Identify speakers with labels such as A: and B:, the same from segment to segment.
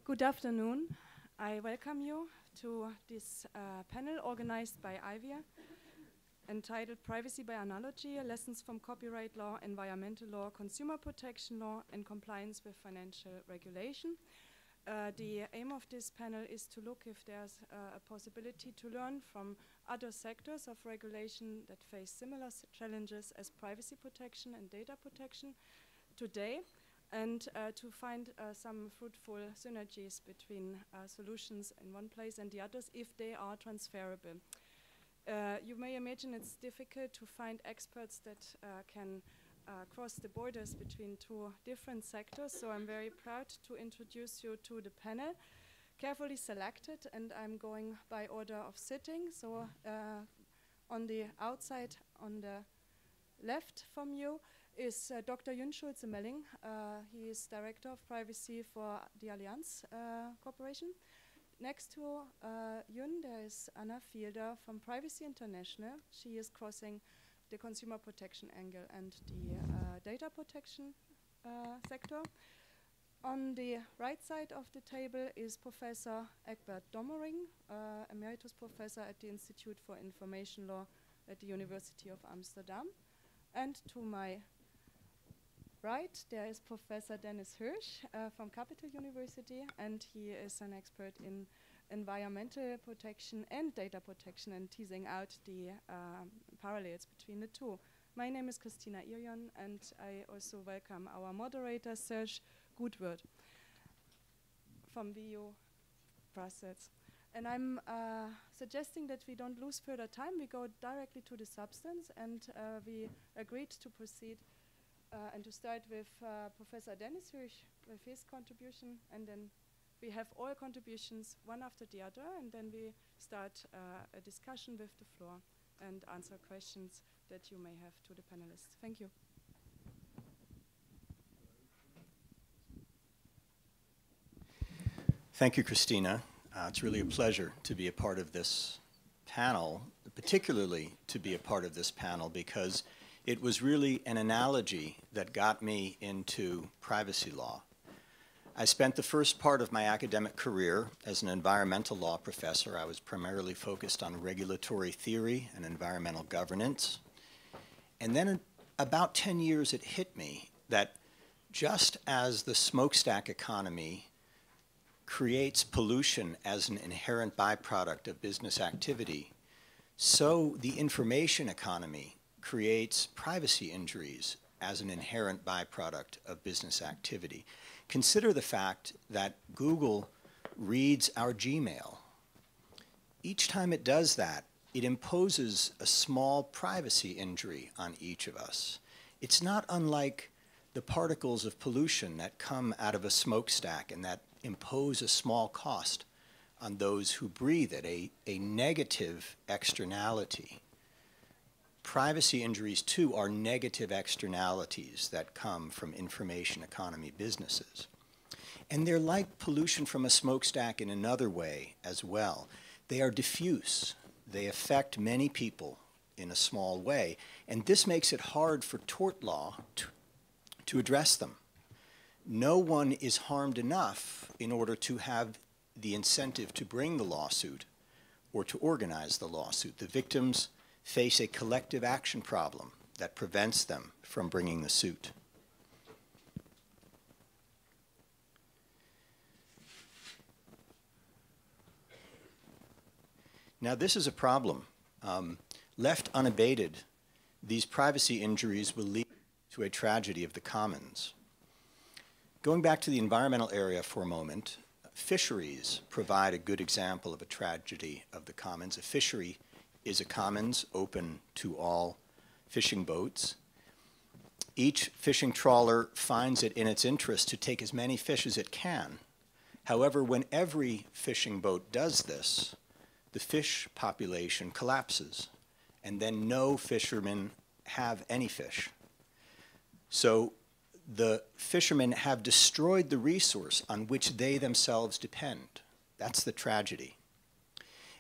A: Good afternoon. I welcome you to this panel organized by IViR, entitled Privacy by Analogy, Lessons from Copyright Law, Environmental Law, Consumer Protection Law, and Compliance with Financial Regulation. The aim of this panel is to look if there's a possibility to learn from other sectors of regulation that face similar challenges as privacy protection and data protection today, and to find some fruitful synergies between solutions in one place and the others if they are transferable. You may imagine it's difficult to find experts that can cross the borders between two different sectors, so I'm very proud to introduce you to the panel, carefully selected, and I'm going by order of sitting. So on the outside, on the left from you, is Dr. Schultze-Melling. He is Director of Privacy for the Allianz Corporation. Next to Yun, there is Anna Fielder from Privacy International. She is crossing the consumer protection angle and the data protection sector. On the right side of the table is Professor Egbert Dommering, Emeritus Professor at the Institute for Information Law at the University of Amsterdam. And to my right, there is Professor Dennis Hirsch from Capital University, and he is an expert in environmental protection and data protection and teasing out the parallels between the two. My name is Kristina Irion, and I also welcome our moderator, Serge Gutwirth from VU Brussels. And I'm suggesting that we don't lose further time. We go directly to the substance, and we agreed to proceed and to start with Professor Dennis Hirsch with his contribution, and then we have all contributions one after the other, and then we start a discussion with the floor and answer questions that you may have to the panelists. Thank you.
B: Thank you, Kristina. It's really a pleasure to be a part of this panel, particularly to be a part of this panel because it was really an analogy that got me into privacy law. I spent the first part of my academic career as an environmental law professor. I was primarily focused on regulatory theory and environmental governance. And then in about 10 years, it hit me that just as the smokestack economy creates pollution as an inherent byproduct of business activity, so the information economy creates privacy injuries as an inherent byproduct of business activity. Consider the fact that Google reads our Gmail. Each time it does that, it imposes a small privacy injury on each of us. It's not unlike the particles of pollution that come out of a smokestack and that impose a small cost on those who breathe it, a negative externality. Privacy injuries, too, are negative externalities that come from information economy businesses. And they're like pollution from a smokestack in another way as well. They are diffuse. They affect many people in a small way. And this makes it hard for tort law to address them. No one is harmed enough in order to have the incentive to bring the lawsuit or to organize the lawsuit. The victims face a collective action problem that prevents them from bringing the suit. Now, this is a problem. Left unabated, these privacy injuries will lead to a tragedy of the commons. Going back to the environmental area for a moment, fisheries provide a good example of a tragedy of the commons. A fishery is a commons open to all fishing boats. Each fishing trawler finds it in its interest to take as many fish as it can. However, when every fishing boat does this, the fish population collapses, and then no fishermen have any fish. So the fishermen have destroyed the resource on which they themselves depend. That's the tragedy.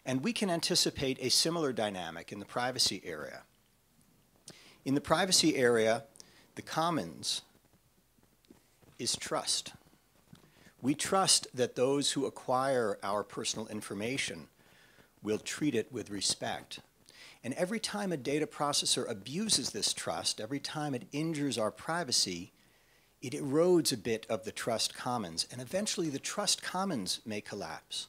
B: And we can anticipate a similar dynamic in the privacy area. In the privacy area, the commons is trust. We trust that those who acquire our personal information will treat it with respect. And every time a data processor abuses this trust, every time it injures our privacy, it erodes a bit of the trust commons, and eventually the trust commons may collapse,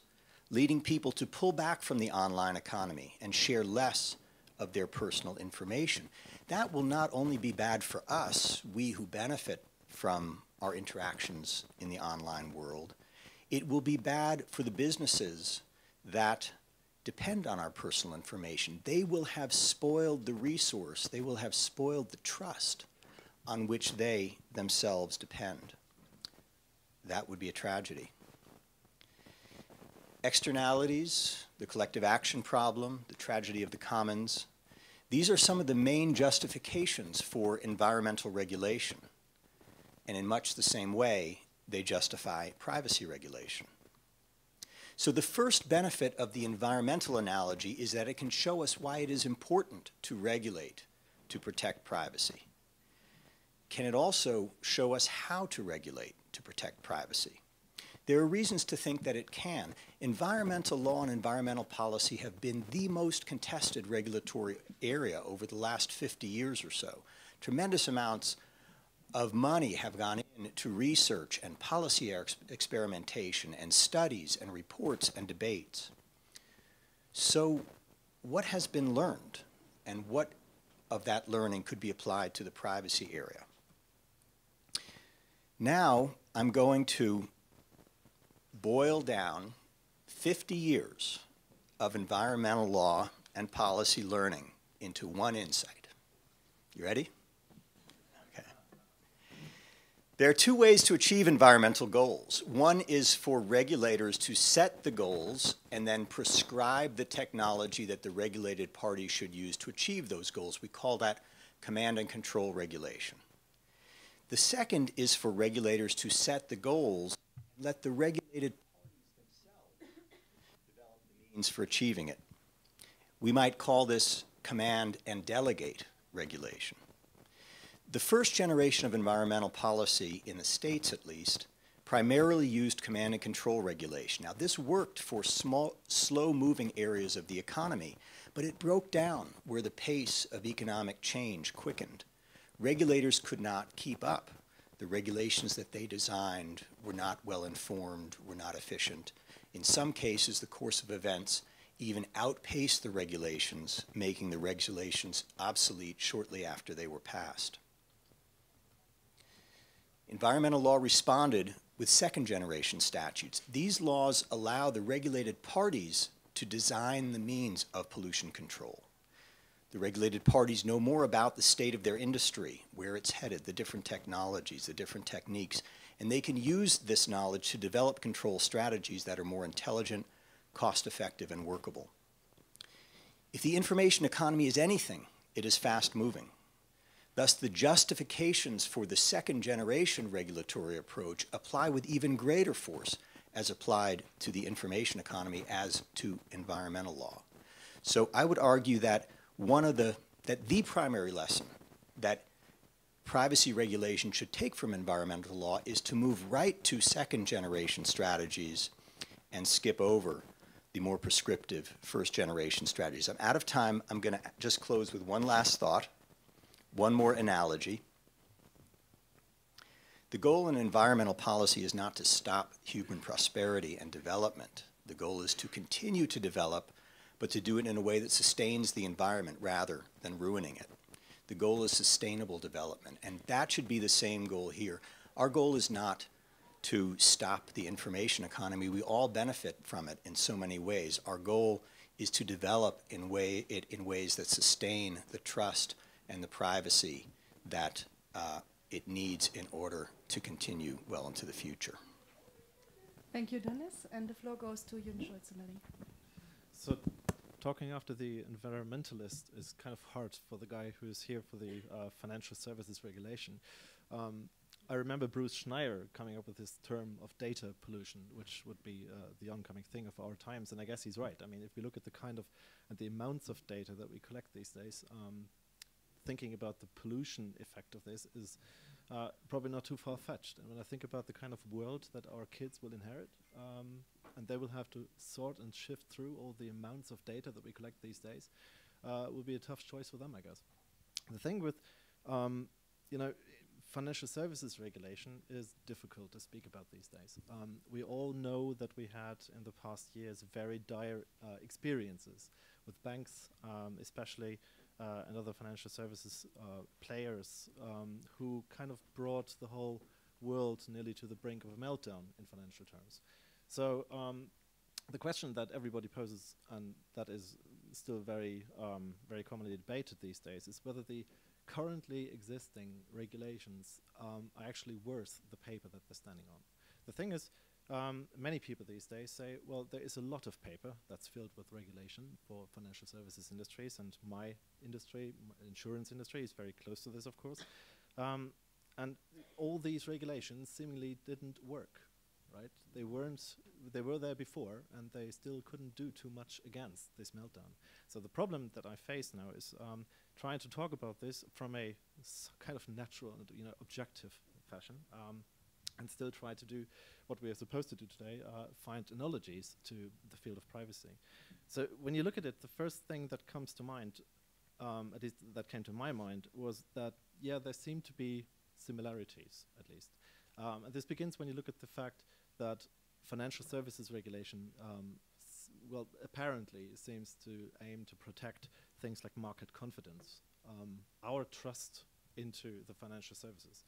B: leading people to pull back from the online economy and share less of their personal information. That will not only be bad for us, we who benefit from our interactions in the online world, it will be bad for the businesses that depend on our personal information. They will have spoiled the resource, they will have spoiled the trust on which they themselves depend. That would be a tragedy. Externalities, the collective action problem, the tragedy of the commons, these are some of the main justifications for environmental regulation. And in much the same way, they justify privacy regulation. So the first benefit of the environmental analogy is that it can show us why it is important to regulate to protect privacy. Can it also show us how to regulate to protect privacy? There are reasons to think that it can. Environmental law and environmental policy have been the most contested regulatory area over the last 50 years or so. Tremendous amounts of money have gone into research and policy experimentation and studies and reports and debates. So what has been learned, and what of that learning could be applied to the privacy area? Now I'm going to boil down 50 years of environmental law and policy learning into one insight. You ready? Okay. There are two ways to achieve environmental goals. One is for regulators to set the goals and then prescribe the technology that the regulated party should use to achieve those goals. We call that command and control regulation. The second is for regulators to set the goals and let the regulated parties themselves develop the means for achieving it. We might call this command and delegate regulation. The first generation of environmental policy, in the States at least, primarily used command and control regulation. Now, this worked for small, slow-moving areas of the economy, but it broke down where the pace of economic change quickened. Regulators could not keep up. The regulations that they designed were not well informed, were not efficient. In some cases, the course of events even outpaced the regulations, making the regulations obsolete shortly after they were passed. Environmental law responded with second-generation statutes. These laws allow the regulated parties to design the means of pollution control. The regulated parties know more about the state of their industry, where it's headed, the different technologies, the different techniques, and they can use this knowledge to develop control strategies that are more intelligent, cost-effective, and workable. If the information economy is anything, it is fast-moving. Thus, the justifications for the second-generation regulatory approach apply with even greater force as applied to the information economy as to environmental law. So I would argue that the primary lesson that privacy regulation should take from environmental law is to move right to second-generation strategies and skip over the more prescriptive first-generation strategies. I'm out of time. I'm going to just close with one last thought, one more analogy. The goal in environmental policy is not to stop human prosperity and development. The goal is to continue to develop, but to do it in a way that sustains the environment rather than ruining it. The goal is sustainable development, and that should be the same goal here. Our goal is not to stop the information economy. We all benefit from it in so many ways. Our goal is to develop in ways that sustain the trust and the privacy that it needs in order to continue well into the future.
A: Thank you, Dennis. And the floor goes to you, Schultze-Melling.
C: So, talking after the environmentalist is kind of hard for the guy who is here for the financial services regulation. I remember Bruce Schneier coming up with this term of data pollution, which would be the oncoming thing of our times, and I guess he's right. I mean, if we look at the amounts of data that we collect these days, thinking about the pollution effect of this is probably not too far-fetched. And when I think about the kind of world that our kids will inherit, and they will have to sort and shift through all the amounts of data that we collect these days, will be a tough choice for them, I guess. The thing with, financial services regulation is difficult to speak about these days. We all know that we had in the past years very dire experiences with banks, especially, and other financial services players who kind of brought the whole world nearly to the brink of a meltdown in financial terms. So the question that everybody poses, and that is still very, very commonly debated these days, is whether the currently existing regulations are actually worth the paper that they're standing on. The thing is, many people these days say, well, there is a lot of paper that's filled with regulation for financial services industries, and my industry, insurance industry, is very close to this, of course. And all these regulations seemingly didn't work, right? They were there before, and they still couldn't do too much against this meltdown. So the problem that I face now is trying to talk about this from a kind of natural and objective fashion, and still try to do what we are supposed to do today, find analogies to the field of privacy. So when you look at it, the first thing that comes to mind, at least that came to my mind, was that, yeah, there seem to be similarities, at least. And this begins when you look at the fact that financial services regulation, well, apparently seems to aim to protect things like market confidence, our trust into the financial services.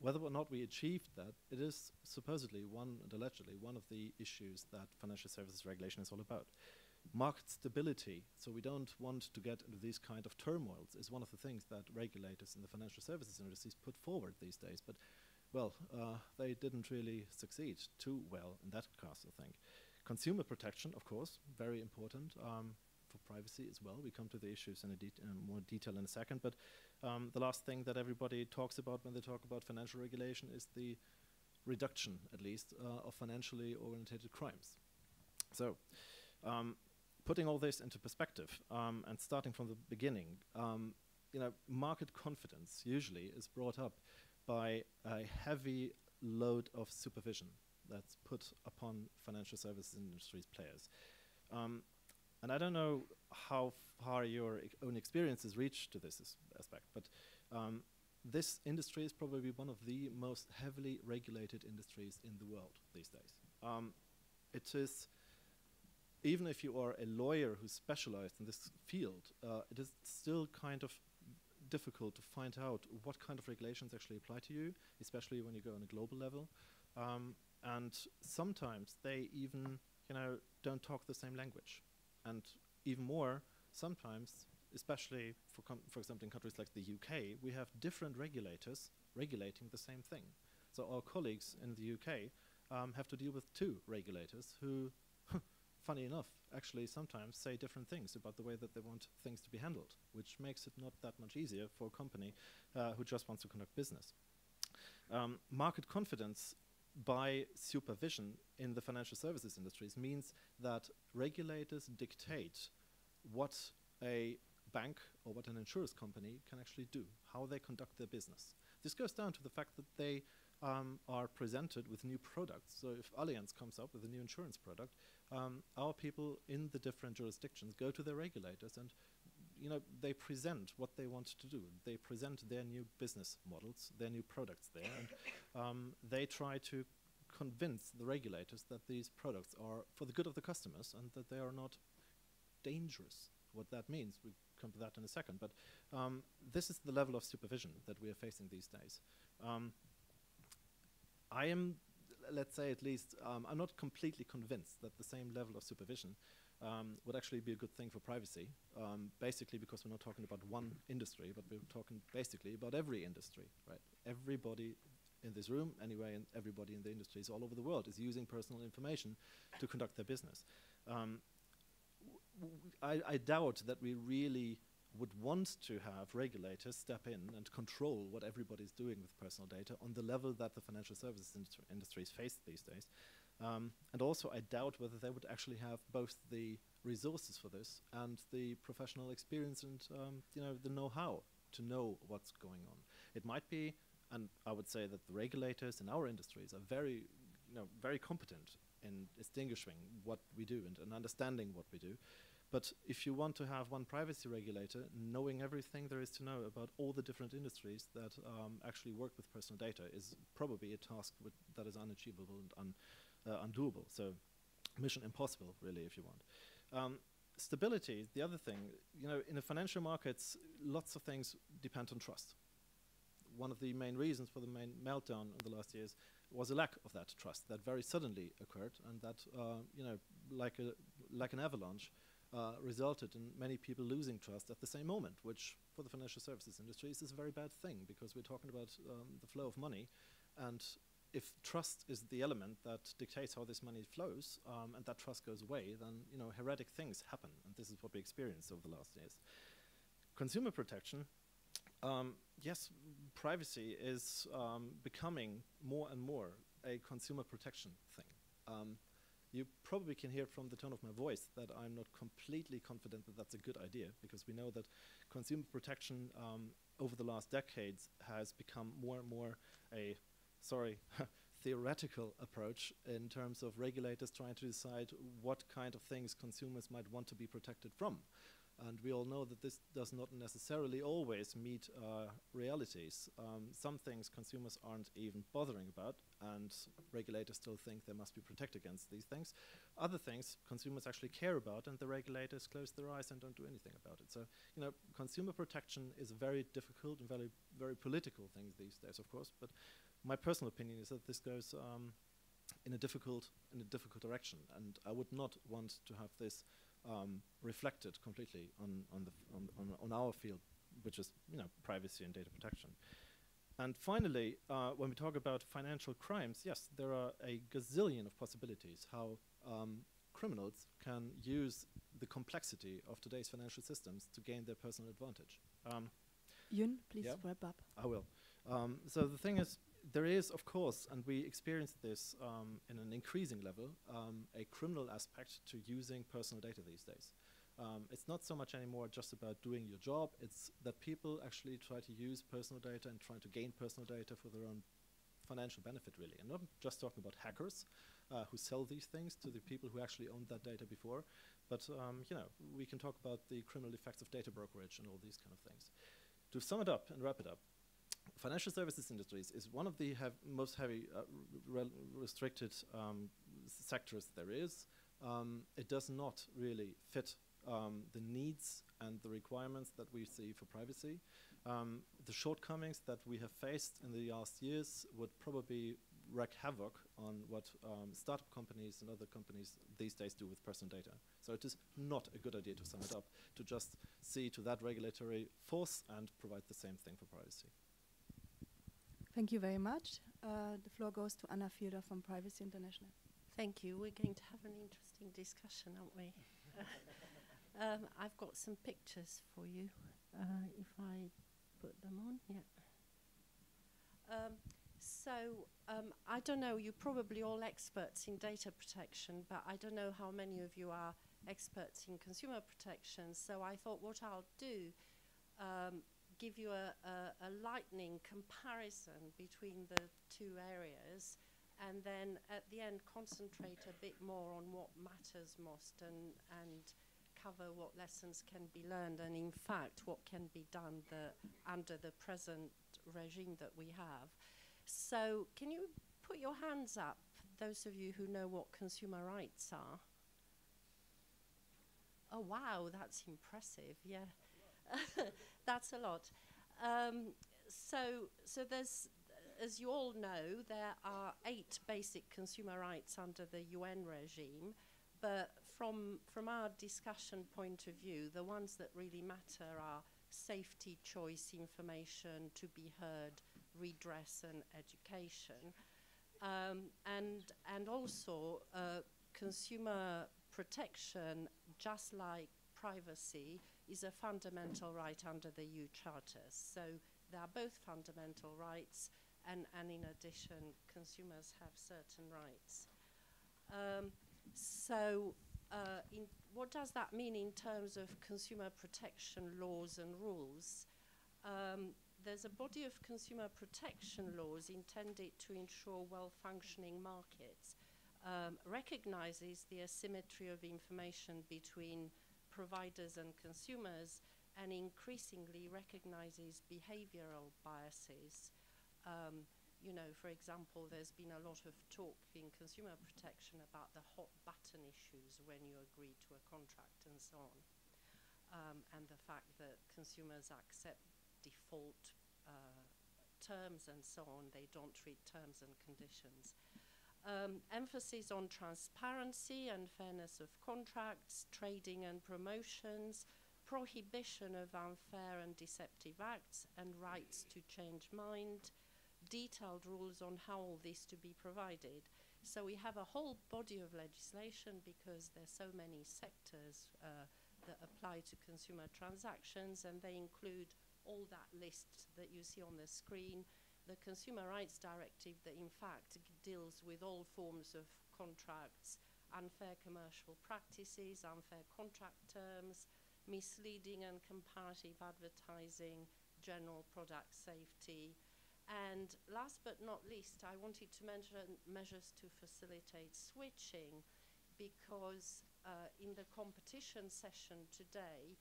C: Whether or not we achieved that, it is supposedly and allegedly one of the issues that financial services regulation is all about. Market stability, so we don't want to get into these kind of turmoils, is one of the things that regulators in the financial services industries put forward these days. But, well, they didn't really succeed too well in that case, I think. Consumer protection, of course, very important for privacy as well. We come to the issues in more detail in a second. But the last thing that everybody talks about when they talk about financial regulation is the reduction, at least, of financially oriented crimes. So, putting all this into perspective and starting from the beginning, market confidence usually is brought up by a heavy load of supervision that's put upon financial services industries players. And I don't know how far your own experiences reach to this aspect, but this industry is probably one of the most heavily regulated industries in the world these days. It is, even if you are a lawyer who's specialized in this field, it is still kind of difficult to find out what kind of regulations actually apply to you, especially when you go on a global level. And sometimes they even, don't talk the same language. And even more, sometimes, especially for example in countries like the UK, we have different regulators regulating the same thing. So our colleagues in the UK have to deal with two regulators who, funny enough, actually sometimes say different things about the way that they want things to be handled, which makes it not that much easier for a company who just wants to conduct business. Market confidence by supervision in the financial services industries means that regulators dictate what a bank or what an insurance company can actually do, how they conduct their business. This goes down to the fact that they are presented with new products. So if Allianz comes up with a new insurance product, our people in the different jurisdictions go to their regulators and they present what they want to do. They present their new business models, their new products there, and they try to convince the regulators that these products are for the good of the customers and that they are not dangerous. What that means, we'll come to that in a second, but this is the level of supervision that we are facing these days. I am, let's say at least, I'm not completely convinced that the same level of supervision would actually be a good thing for privacy, basically because we're not talking about one industry, but we're talking basically about every industry, right? Everybody in this room, anyway, and everybody in the industries all over the world is using personal information to conduct their business. I doubt that we really would want to have regulators step in and control what everybody's doing with personal data on the level that the financial services industries face these days. And also, I doubt whether they would actually have both the resources for this and the professional experience and the know-how to know what's going on. It might be, and I would say that the regulators in our industries are very, very competent in distinguishing what we do and understanding what we do. But if you want to have one privacy regulator knowing everything there is to know about all the different industries that actually work with personal data is probably a task that is unachievable and undoable. So mission impossible, really, if you want. Stability, the other thing, in the financial markets, lots of things depend on trust. One of the main reasons for the main meltdown in the last years was a lack of that trust that very suddenly occurred, and that, like an avalanche, resulted in many people losing trust at the same moment, which for the financial services industries is a very bad thing, because we're talking about the flow of money, and if trust is the element that dictates how this money flows, and that trust goes away, then heretic things happen, and this is what we experienced over the last years. Consumer protection, yes, privacy is becoming more and more a consumer protection thing. You probably can hear from the tone of my voice that I'm not completely confident that that's a good idea, because we know that consumer protection over the last decades has become more and more a, theoretical approach in terms of regulators trying to decide what kind of things consumers might want to be protected from. And we all know that this does not necessarily always meet realities. Some things consumers aren't even bothering about, and regulators still think they must be protected against these things. Other things consumers actually care about, and the regulators close their eyes and don't do anything about it. So, consumer protection is a very difficult and very, very political thing these days, of course. But my personal opinion is that this goes in a difficult direction, and I would not want to have this reflected completely on our field, which is privacy and data protection. And finally, when we talk about financial crimes, yes, there are a gazillion of possibilities how criminals can use the complexity of today's financial systems to gain their personal advantage.
A: Yun, please wrap up.
C: I will. So the thing is, there is, of course, and we experience this in an increasing level, a criminal aspect to using personal data these days. It's not so much anymore just about doing your job, it's that people actually try to use personal data and try to gain personal data for their own financial benefit, really. And not just talking about hackers who sell these things to the people who actually owned that data before, but we can talk about the criminal effects of data brokerage and all these kind of things. To sum it up and wrap it up, financial services industries is one of the most heavy restricted sectors there is. It does not really fit the needs and the requirements that we see for privacy. The shortcomings that we have faced in the last years would probably wreak havoc on what startup companies and other companies these days do with personal data. So it is not a good idea, to sum it up, to just see to that regulatory force and provide the same thing for privacy.
A: Thank you very much. The floor goes to Anna Fielder from Privacy International.
D: Thank you. We're going to have an interesting discussion, aren't we? I've got some pictures for you, if I put them on. Yeah. I don't know, you're probably all experts in data protection, but I don't know how many of you are experts in consumer protection. So I thought what I'll do, give you a lightning comparison between the two areas, and then at the end concentrate a bit more on what matters most and cover what lessons can be learned, and in fact what can be done under the present regime that we have. So can you put your hands up, those of you who know what consumer rights are? Oh wow, that's impressive, yeah. That's a lot. So there's, as you all know, there are 8 basic consumer rights under the UN regime, but from our discussion point of view, the ones that really matter are safety, choice, information, to be heard, redress and education. And also consumer protection, just like privacy, is a fundamental right under the EU Charter. So they are both fundamental rights, and in addition, consumers have certain rights. What does that mean in terms of consumer protection laws and rules? there's a body of consumer protection laws intended to ensure well-functioning markets, recognizes the asymmetry of information between providers and consumers, and increasingly recognizes behavioral biases. You know, for example, there's been a lot of talk in consumer protection about the hot button issues when you agree to a contract and so on. And the fact that consumers accept default terms and so on, they don't treat terms and conditions. Emphasis on transparency and fairness of contracts, trading and promotions, prohibition of unfair and deceptive acts, and rights to change mind, detailed rules on how all this to be provided. So we have a whole body of legislation because there's so many sectors that apply to consumer transactions, and they include all that list that you see on the screen. The Consumer Rights Directive that in fact deals with all forms of contracts, unfair commercial practices, unfair contract terms, misleading and comparative advertising, general product safety. And last but not least, I wanted to mention measures to facilitate switching, because in the competition session today,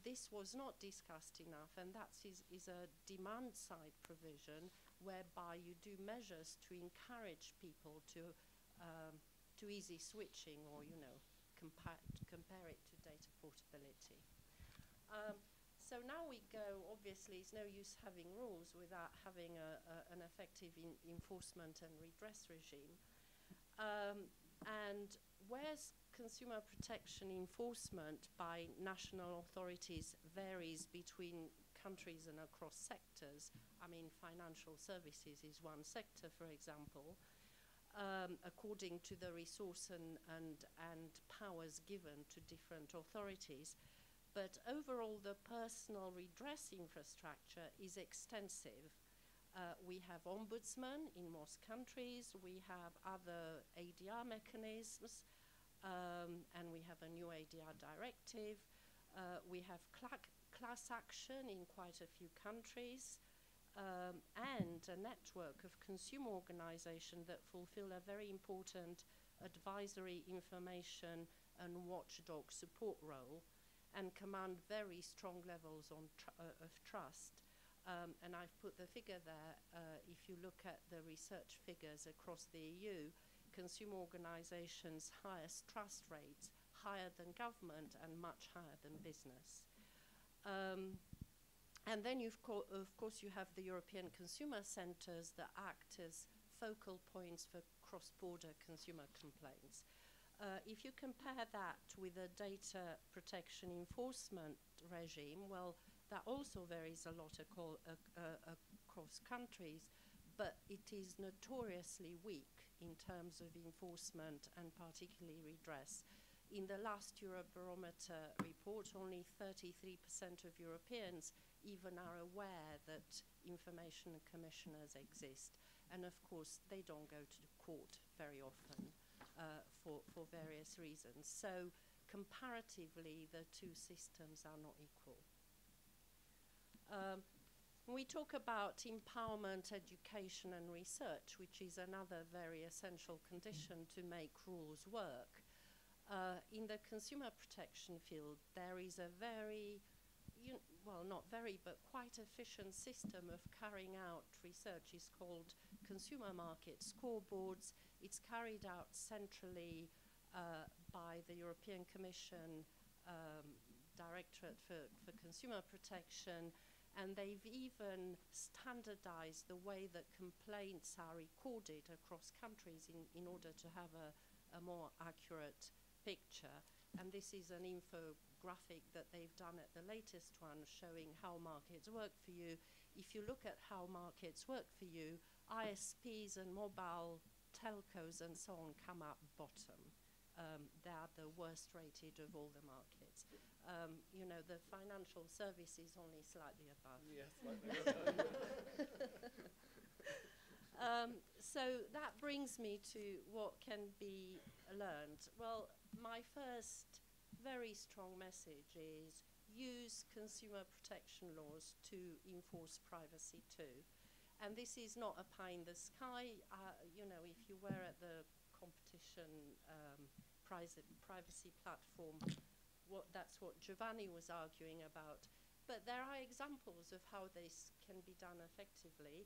D: this was not discussed enough, and that is a demand-side provision whereby you do measures to encourage people to easy switching, or compare it to data portability. So now we go, obviously it's no use having rules without having an effective enforcement and redress regime. And whereas consumer protection enforcement by national authorities varies between countries and across sectors, I mean financial services is one sector, for example, according to the resource and powers given to different authorities. But overall, the personal redress infrastructure is extensive. We have ombudsmen in most countries, we have other ADR mechanisms, and we have a new ADR directive. We have class action in quite a few countries, and a network of consumer organizations that fulfill a very important advisory, information, and watchdog support role, and command very strong levels of trust. And I've put the figure there. If you look at the research figures across the EU, consumer organizations' highest trust rates, higher than government and much higher than business. And then of course you have the European consumer centers that act as focal points for cross-border consumer complaints. If you compare that with a data protection enforcement regime, well, that also varies a lot across countries, but it is notoriously weak in terms of enforcement and particularly redress. In the last Eurobarometer report, only 33% of Europeans even are aware that information commissioners exist. And of course, they don't go to the court very often for various reasons. So comparatively, the two systems are not equal. We talk about empowerment, education, and research, which is another very essential condition to make rules work. In the consumer protection field, there is a very, well, not very, but quite efficient system of carrying out research. It's called consumer market scoreboards. It's carried out centrally by the European Commission Directorate for Consumer Protection, and they've even standardized the way that complaints are recorded across countries in order to have a more accurate picture. And this is an infographic that they've done at the latest one, showing how markets work for you. If you look at how markets work for you, ISPs and mobile telcos and so on come up bottom. They are the worst rated of all the markets. You know, the financial services only slightly above.
C: Yes, slightly above.
D: So that brings me to what can be learned. Well, my first very strong message is use consumer protection laws to enforce privacy too. And this is not a pie in the sky. You know, if you were at the competition privacy platform, that's what Giovanni was arguing about. But there are examples of how this can be done effectively.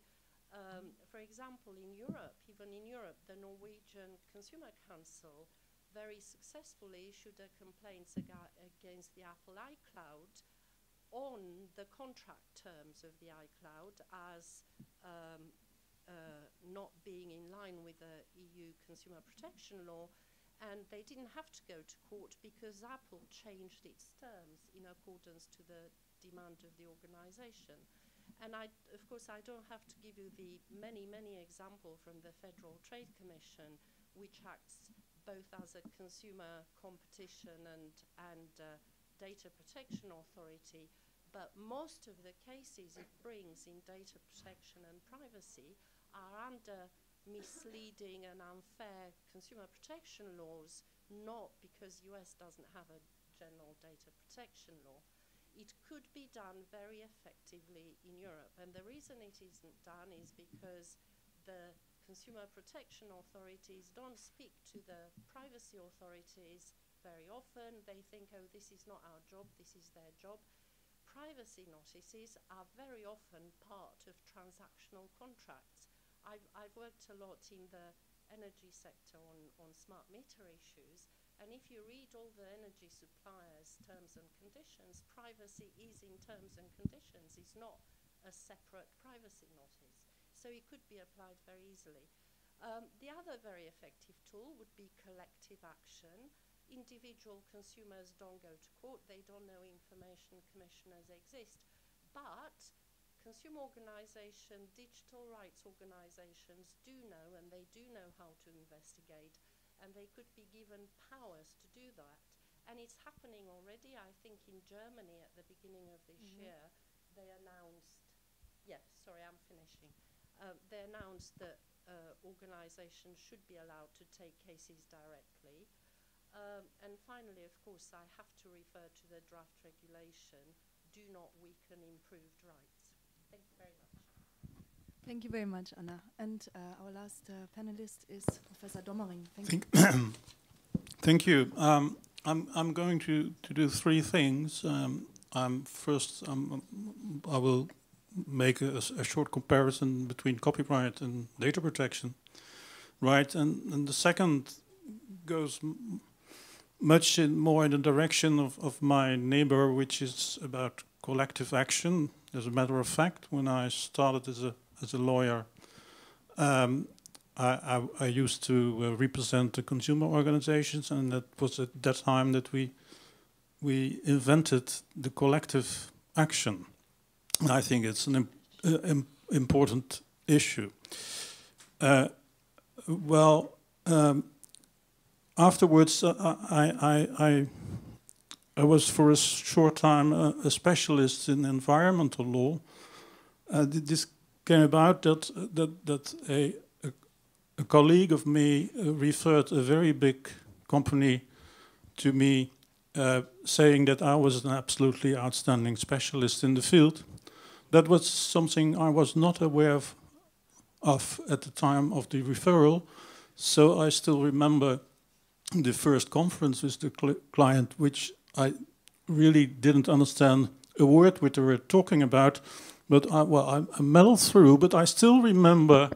D: For example, in Europe, even in Europe, the Norwegian Consumer Council very successfully issued a complaint against the Apple iCloud on the contract terms of the iCloud as not being in line with the EU consumer protection law, and they didn't have to go to court because Apple changed its terms in accordance to the demand of the organization. And of course, I don't have to give you the many examples from the Federal Trade Commission, which acts both as a consumer competition and data protection authority, but most of the cases it brings in data protection and privacy are under misleading and unfair consumer protection laws, not because US doesn't have a general data protection law. It could be done very effectively in Europe, and the reason it isn't done is because the consumer protection authorities don't speak to the privacy authorities very often. They think, oh, this is not our job, this is their job. Privacy notices are very often part of transactional contracts. I've worked a lot in the energy sector on smart meter issues, and if you read all the energy suppliers' terms and conditions, privacy is in terms and conditions. It's not a separate privacy notice. So it could be applied very easily. The other very effective tool would be collective action. Individual consumers don't go to court. They don't know information commissioners exist. But consumer organization, digital rights organizations do know, and they do know how to investigate, and they could be given powers to do that. And it's happening already. I think in Germany at the beginning of this year, they announced, sorry, I'm finishing. They announced that organizations should be allowed to take cases directly. And finally, of course, I have to refer to the draft regulation. Do not weaken improved rights. Thank you very much.
A: Thank you very much, Anna. And our last panelist is Professor Dommering. Thank you.
E: Thank you. I'm going to do three things. First, I will make a short comparison between copyright and data protection, right? And the second goes much more in the direction of my neighbor, which is about collective action. As a matter of fact, when I started as a lawyer, I used to represent the consumer organizations, and that was at that time that we invented the collective action. I think it's an important issue. Afterwards, I was for a short time a specialist in environmental law. This came about that a colleague of me referred a very big company to me, saying that I was an absolutely outstanding specialist in the field. That was something I was not aware of at the time of the referral, so I still remember the first conference with the client, which I really didn't understand a word what they were talking about, but I muddled through, but I still remember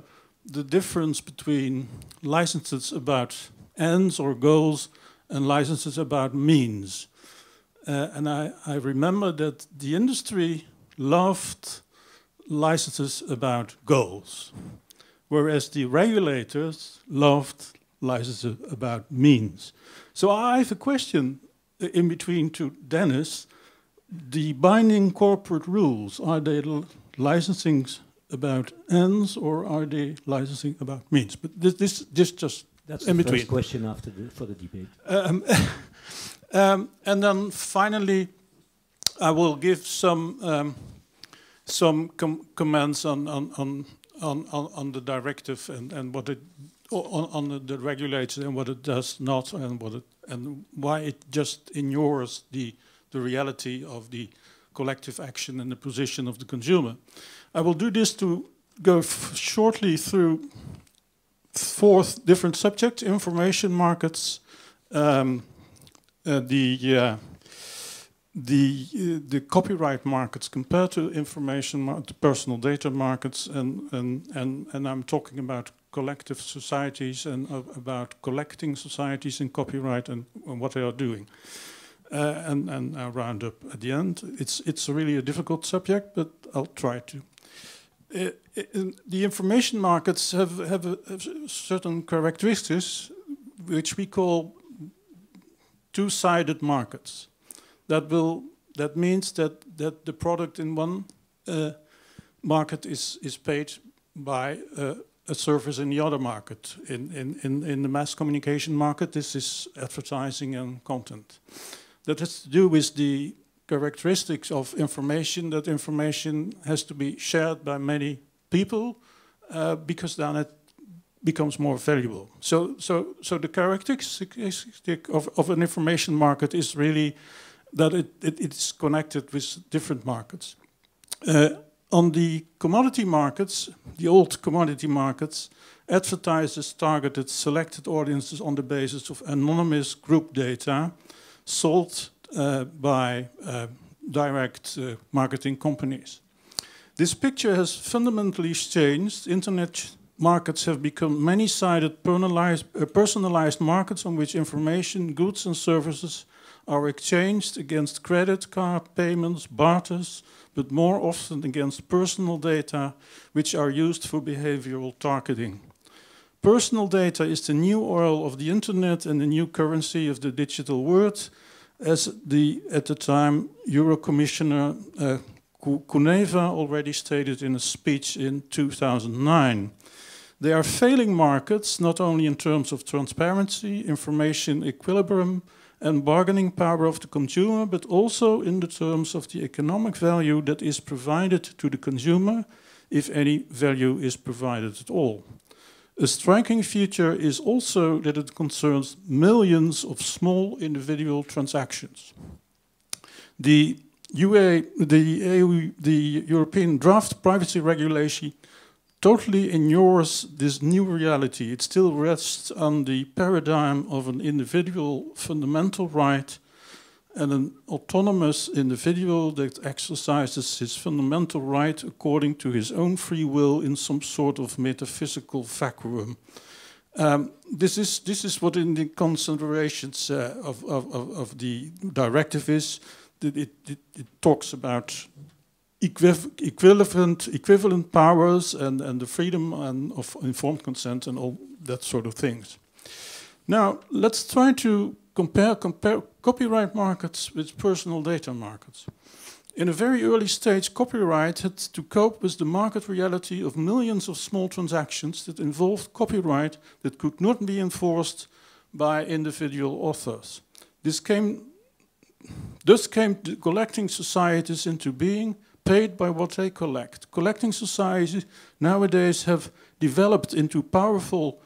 E: the difference between licenses about ends or goals and licenses about means. And I remember that the industry loved licenses about goals, whereas the regulators loved licenses about means. So I have a question in between to Dennis. The binding corporate rules, are they licensing about ends or are they licensing about means? But this just
F: that's
E: in
F: the
E: between.
F: First question after for the debate.
E: And then finally, I will give some comments on the directive and what it on the regulator and what it does not, and what it and why it just ignores the the reality of the collective action and the position of the consumer. I will do this to go shortly through 4 different subjects: information markets, the copyright markets compared to to personal data markets, and I'm talking about collective societies and about collecting societies in copyright and what they are doing. And I'll round up at the end. It's really a difficult subject, but I'll try to. The information markets have certain characteristics which we call two-sided markets. That means that the product in one market is paid by a service in the other market. In the mass communication market, this is advertising and content. That has to do with the characteristics of information, that information has to be shared by many people because then it becomes more valuable. So the characteristic of an information market is really that it's connected with different markets. On the commodity markets, the old commodity markets, advertisers targeted selected audiences on the basis of anonymous group data sold by direct marketing companies. This picture has fundamentally changed. Internet markets have become many-sided, personalized markets on which information, goods and services are exchanged against credit card payments, barters, but more often against personal data, which are used for behavioral targeting. Personal data is the new oil of the internet and the new currency of the digital world, as at the time, Euro Commissioner Kuneva already stated in a speech in 2009. They are failing markets, not only in terms of transparency, information equilibrium, and bargaining power of the consumer, but also in the terms of the economic value that is provided to the consumer, if any value is provided at all. A striking feature is also that it concerns millions of small individual transactions. The European draft privacy regulation totally ignores this new reality. It still rests on the paradigm of an individual fundamental right and an autonomous individual that exercises his fundamental right according to his own free will in some sort of metaphysical vacuum. This is what in the considerations of the directive is. It talks about equivalent powers and the freedom of informed consent and all that sort of things. Now, let's try to compare copyright markets with personal data markets. In a very early stage, copyright had to cope with the market reality of millions of small transactions that involved copyright that could not be enforced by individual authors. Thus came the collecting societies into being, paid by what they collect. Collecting societies nowadays have developed into powerful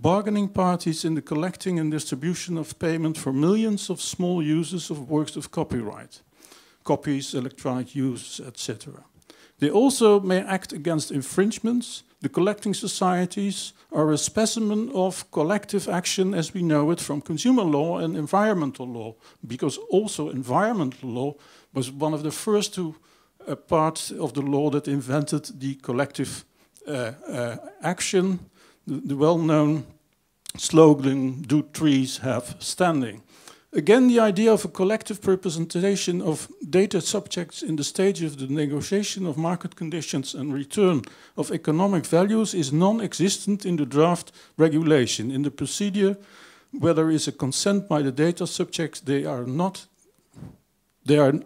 E: bargaining parties in the collecting and distribution of payment for millions of small users of works of copyright, copies, electronic use, etc. They also may act against infringements. The collecting societies are a specimen of collective action as we know it from consumer law and environmental law, because also environmental law was one of the first two parts of the law that invented the collective action, the well-known slogan, "Do trees have standing?" Again, the idea of a collective representation of data subjects in the stage of the negotiation of market conditions and return of economic values is non-existent in the draft regulation. In the procedure, where there is a consent by the data subjects, they are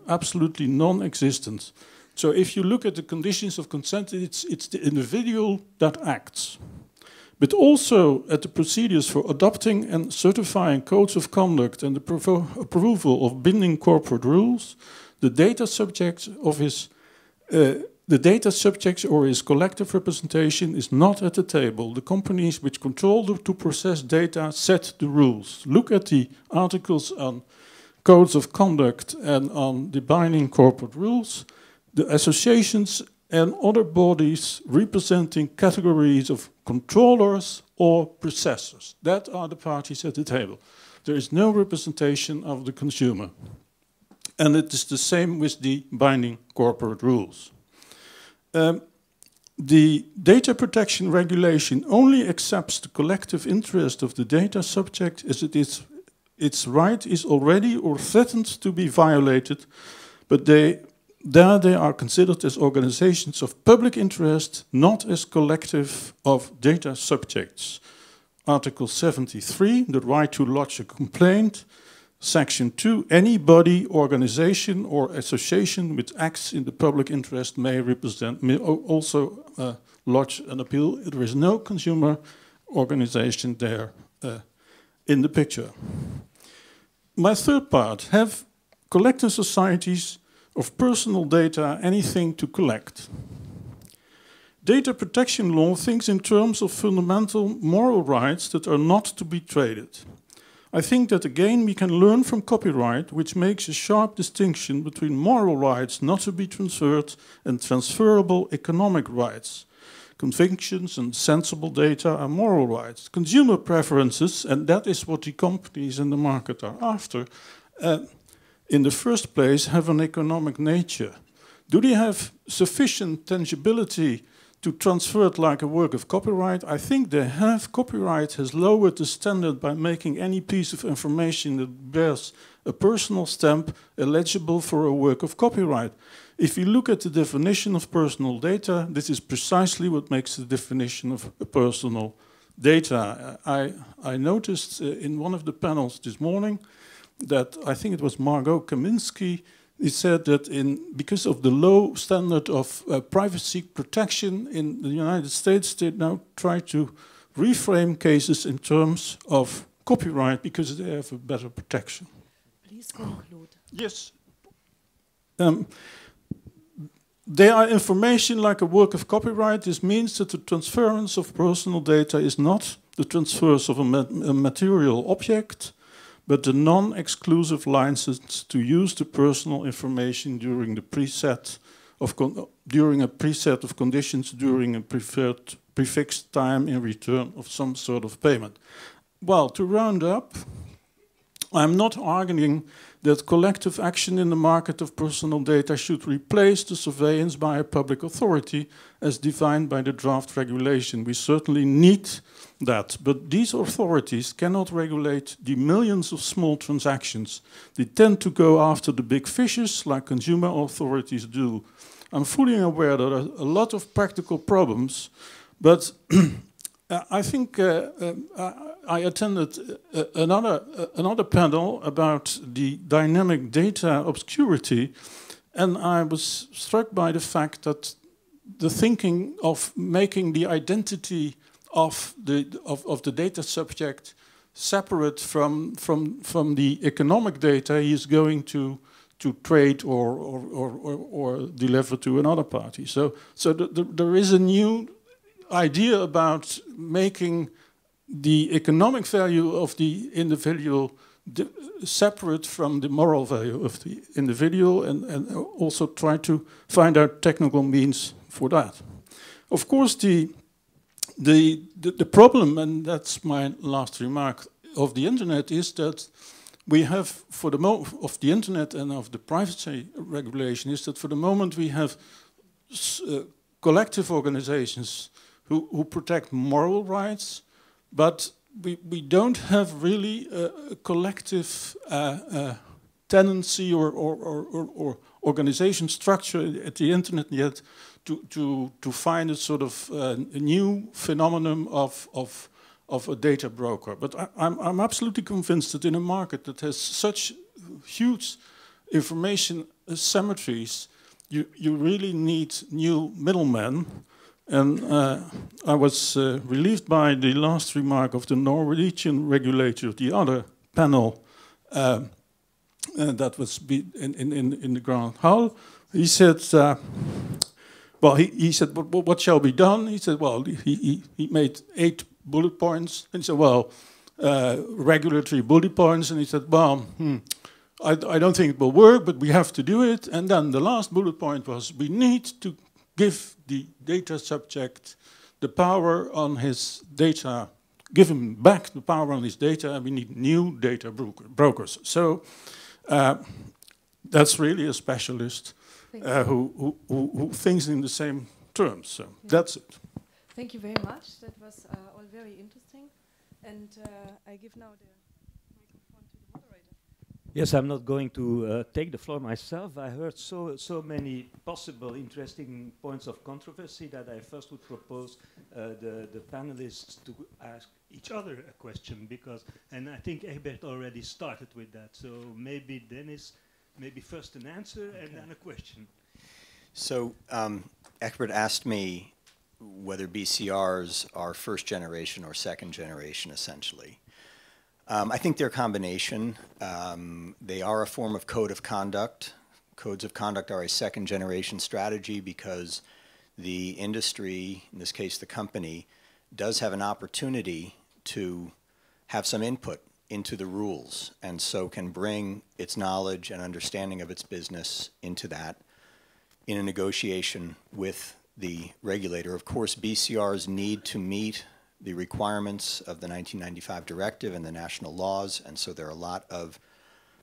E: absolutely non-existent. So if you look at the conditions of consent, it's the individual that acts. But also at the procedures for adopting and certifying codes of conduct and the approval of binding corporate rules, the data subject or his collective representation is not at the table. The companies which control to process data set the rules. Look at the articles on codes of conduct and on the binding corporate rules, the associations and other bodies representing categories of controllers or processors. That are the parties at the table. There is no representation of the consumer. And it is the same with the binding corporate rules. The data protection regulation only accepts the collective interest of the data subject as its right is already or threatened to be violated, but they are considered as organizations of public interest, not as collective of data subjects. Article 73, the right to lodge a complaint. Section 2, any body, organization or association which acts in the public interest may also lodge an appeal. There is no consumer organization there in the picture. My third part, have collective societies of personal data anything to collect? Data protection law thinks in terms of fundamental moral rights that are not to be traded. I think that again we can learn from copyright, which makes a sharp distinction between moral rights not to be transferred and transferable economic rights. Convictions and sensible data are moral rights. Consumer preferences, and that is what the companies in the market are after, in the first place have an economic nature. Do they have sufficient tangibility to transfer it like a work of copyright? I think they have. Copyright has lowered the standard by making any piece of information that bears a personal stamp eligible for a work of copyright. If you look at the definition of personal data, this is precisely what makes the definition of personal data. I noticed in one of the panels this morning that I think it was Margot Kaminsky. He said that because of the low standard of privacy protection in the United States, they now try to reframe cases in terms of copyright because they have a better protection.
A: Please conclude.
E: Yes. They are information like a work of copyright. This means that the transference of personal data is not the transfers of a material object, but the non-exclusive license to use the personal information during a preset of conditions during a prefixed time in return of some sort of payment. Well, to round up, I'm not arguing that collective action in the market of personal data should replace the surveillance by a public authority as defined by the draft regulation. We certainly need that, but these authorities cannot regulate the millions of small transactions. They tend to go after the big fishes like consumer authorities do. I'm fully aware there are a lot of practical problems, but I think I attended another panel about the dynamic data obscurity, and I was struck by the fact that the thinking of making the identity of the data subject separate from the economic data he is going to trade or deliver to another party. So there is a new idea about making the economic value of the individual separate from the moral value of the individual, and also try to find out technical means for that. Of course, the problem, and that's my last remark, of the internet is that we have, for the of the internet and of the privacy regulation, is that for the moment we have collective organizations who protect moral rights, but we don't have really a collective tendency or organization structure at the internet yet to find a sort of a new phenomenon of a data broker. But I'm absolutely convinced that in a market that has such huge information asymmetries, you really need new middlemen. And I was relieved by the last remark of the Norwegian regulator, the other panel that was in the Grand Hall. He said, well, he said, what shall be done? He said, well, he made 8 bullet points. And he said, well, regulatory bullet points. And he said, well, I don't think it will work, but we have to do it. And then the last bullet point was we need to give the data subject the power on his data, give him back the power on his data, and we need new data brokers. So that's really a specialist who thinks in the same terms. So that's it.
A: Thank you very much. That was all very interesting. And I give now the microphone to the moderator.
F: Yes, I'm not going to take the floor myself. I heard so many possible interesting points of controversy that I first would propose the panelists to ask each other a question, because, and I think Egbert already started with that. So maybe Dennis, maybe first an answer and then a question.
B: So Egbert asked me whether BCRs are first generation or second generation, essentially. I think they're a combination. They are a form of code of conduct. Codes of conduct are a second generation strategy because the industry, in this case the company, does have an opportunity to have some input into the rules, and so can bring its knowledge and understanding of its business into that in a negotiation with the regulator. Of course, BCRs need to meet the requirements of the 1995 directive and the national laws, and so there are a lot of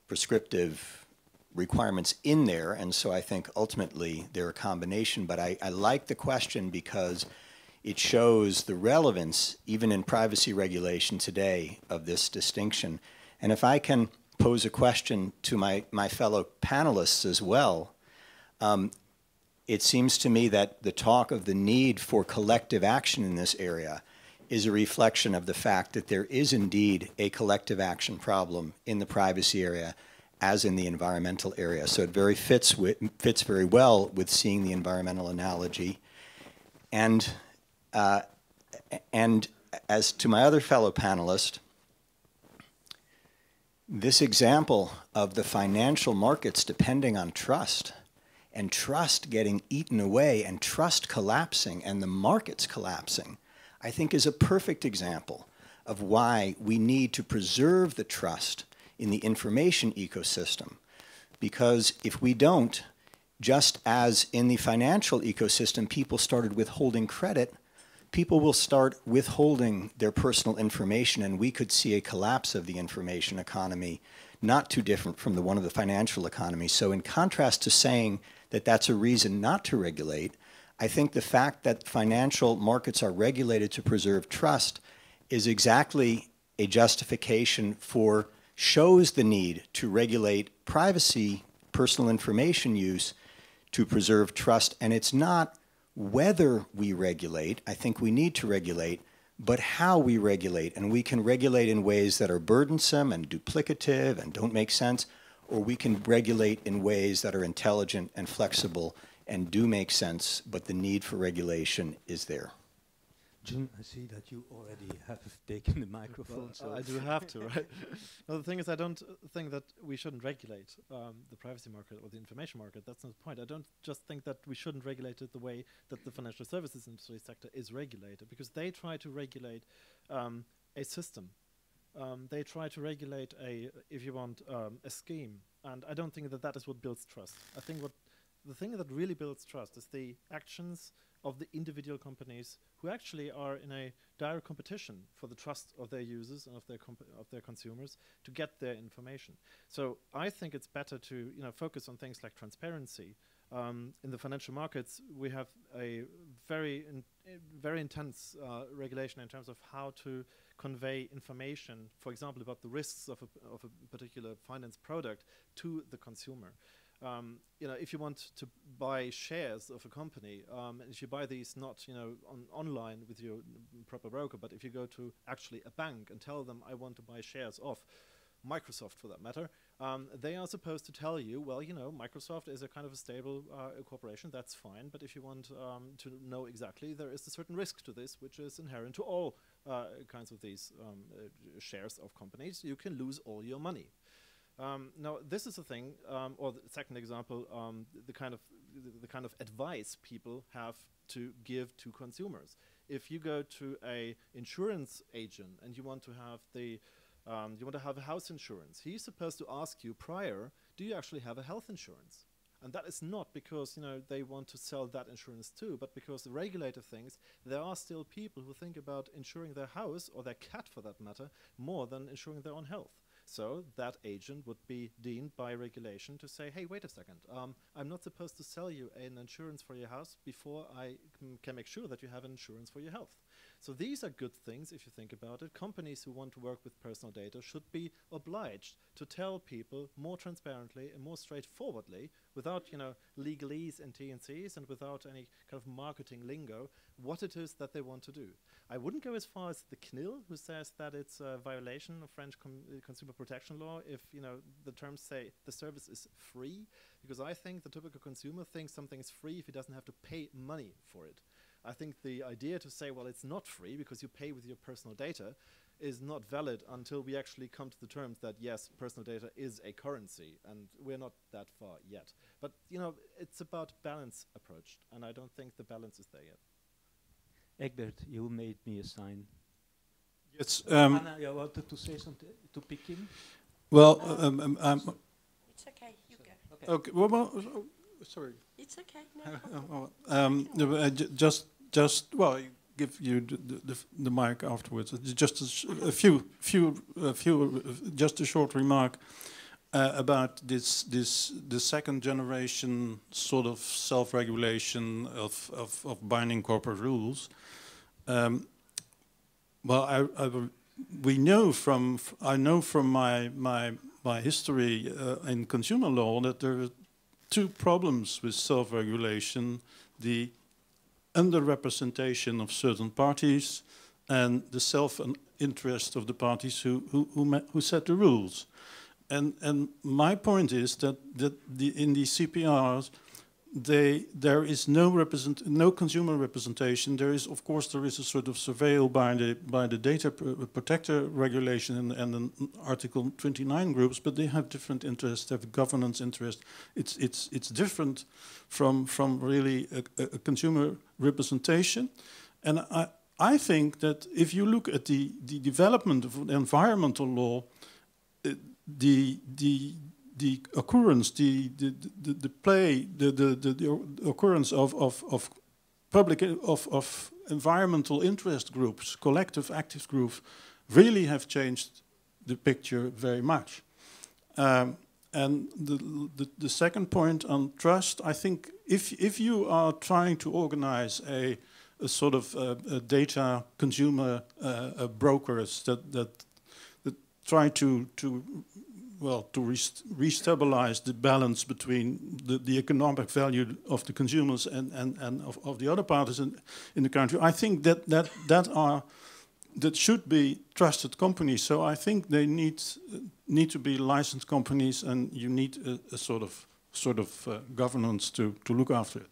B: prescriptive requirements in there, and so I think ultimately they're a combination. But I like the question because it shows the relevance, even in privacy regulation today, of this distinction. And if I can pose a question to my fellow panelists as well, it seems to me that the talk of the need for collective action in this area is a reflection of the fact that there is indeed a collective action problem in the privacy area as in the environmental area. So it fits very well with seeing the environmental analogy. And as to my other fellow panelist, this example of the financial markets depending on trust, and trust getting eaten away, and trust collapsing, and the markets collapsing, I think is a perfect example of why we need to preserve the trust in the information ecosystem. Because if we don't, just as in the financial ecosystem people started withholding credit, people will start withholding their personal information, and we could see a collapse of the information economy, not too different from the one of the financial economy. So in contrast to saying that that's a reason not to regulate, I think the fact that financial markets are regulated to preserve trust is exactly a justification for, shows the need to regulate privacy, personal information use to preserve trust. And it's not whether we regulate, I think we need to regulate, but how we regulate. And we can regulate in ways that are burdensome and duplicative and don't make sense, or we can regulate in ways that are intelligent and flexible and do make sense, but the need for regulation is there.
F: Jim, I see that you already have taken the microphone.
C: So I do have to, right? No, the thing is, I don't think that we shouldn't regulate the privacy market or the information market. That's not the point. I don't just think that we shouldn't regulate it the way that the financial services industry sector is regulated, because they try to regulate a system. They try to regulate if you want, a scheme. And I don't think that that is what builds trust. I think the thing that really builds trust is the actions of the individual companies who actually are in a direct competition for the trust of their users and of their consumers to get their information. So I think it's better to focus on things like transparency. In the financial markets, we have a very intense regulation in terms of how to convey information, for example, about the risks of a particular finance product to the consumer. If you want to buy shares of a company, and if you buy these not online with your proper broker, but if you go to actually a bank and tell them I want to buy shares of Microsoft, for that matter, they are supposed to tell you, well, Microsoft is a kind of a stable corporation, that's fine, but if you want to know exactly, there is a certain risk to this, which is inherent to all kinds of these shares of companies. You can lose all your money. Now, this is a thing, or the second example, the kind of advice people have to give to consumers. If you go to a insurance agent and you want to have the You want to have a house insurance. He's supposed to ask you prior, do you actually have a health insurance? And that is not because, you know, they want to sell that insurance too, but because the regulator thinks there are still people who think about insuring their house, or their cat for that matter, more than insuring their own health. So that agent would be deemed by regulation to say, hey, wait a second, I'm not supposed to sell you an insurance for your house before I can make sure that you have an insurance for your health. So these are good things if you think about it. Companies who want to work with personal data should be obliged to tell people more transparently and more straightforwardly, without, you know, legalese and T&Cs and without any kind of marketing lingo, what it is that they want to do. I wouldn't go as far as the CNIL, who says that it's a violation of French consumer protection law if, you know, the terms say the service is free, because I think the typical consumer thinks something is free if he doesn't have to pay money for it. I think the idea to say, well, it's not free because you pay with your personal data is not valid until we actually come to the terms that, yes, personal data is a currency, and we're not that far yet. But, you know, it's about balance approach, and I don't think the balance is there yet.
F: Egbert, you made me a sign.
E: Yes.
F: Anna, you wanted to say something, to pick in?
E: Well,
D: It's okay, you go.
E: okay. Well, sorry.
D: It's okay. No.
E: Well, I give you the mic afterwards. Just a few, just a short remark about the second generation sort of self-regulation of binding corporate rules. Well, I know from my history in consumer law that there are two problems with self-regulation: the underrepresentation of certain parties and the self-interest of the parties who set the rules. And my point is that in the CPRs, there is no consumer representation. There is, of course, there is a sort of surveil by the data protector regulation and the Article 29 groups, but they have different interests. They have governance interest. It's different from really a consumer representation. And I think that if you look at the development of environmental law, the occurrence, the occurrence of public of environmental interest groups, collective active groups, really have changed the picture very much. And the second point on trust, I think if you are trying to organize a sort of a data consumer brokers that try to restabilize the balance between the economic value of the consumers and of the other parties in the country, I think that should be trusted companies. So I think they need to be licensed companies, and you need a sort of governance to look after it.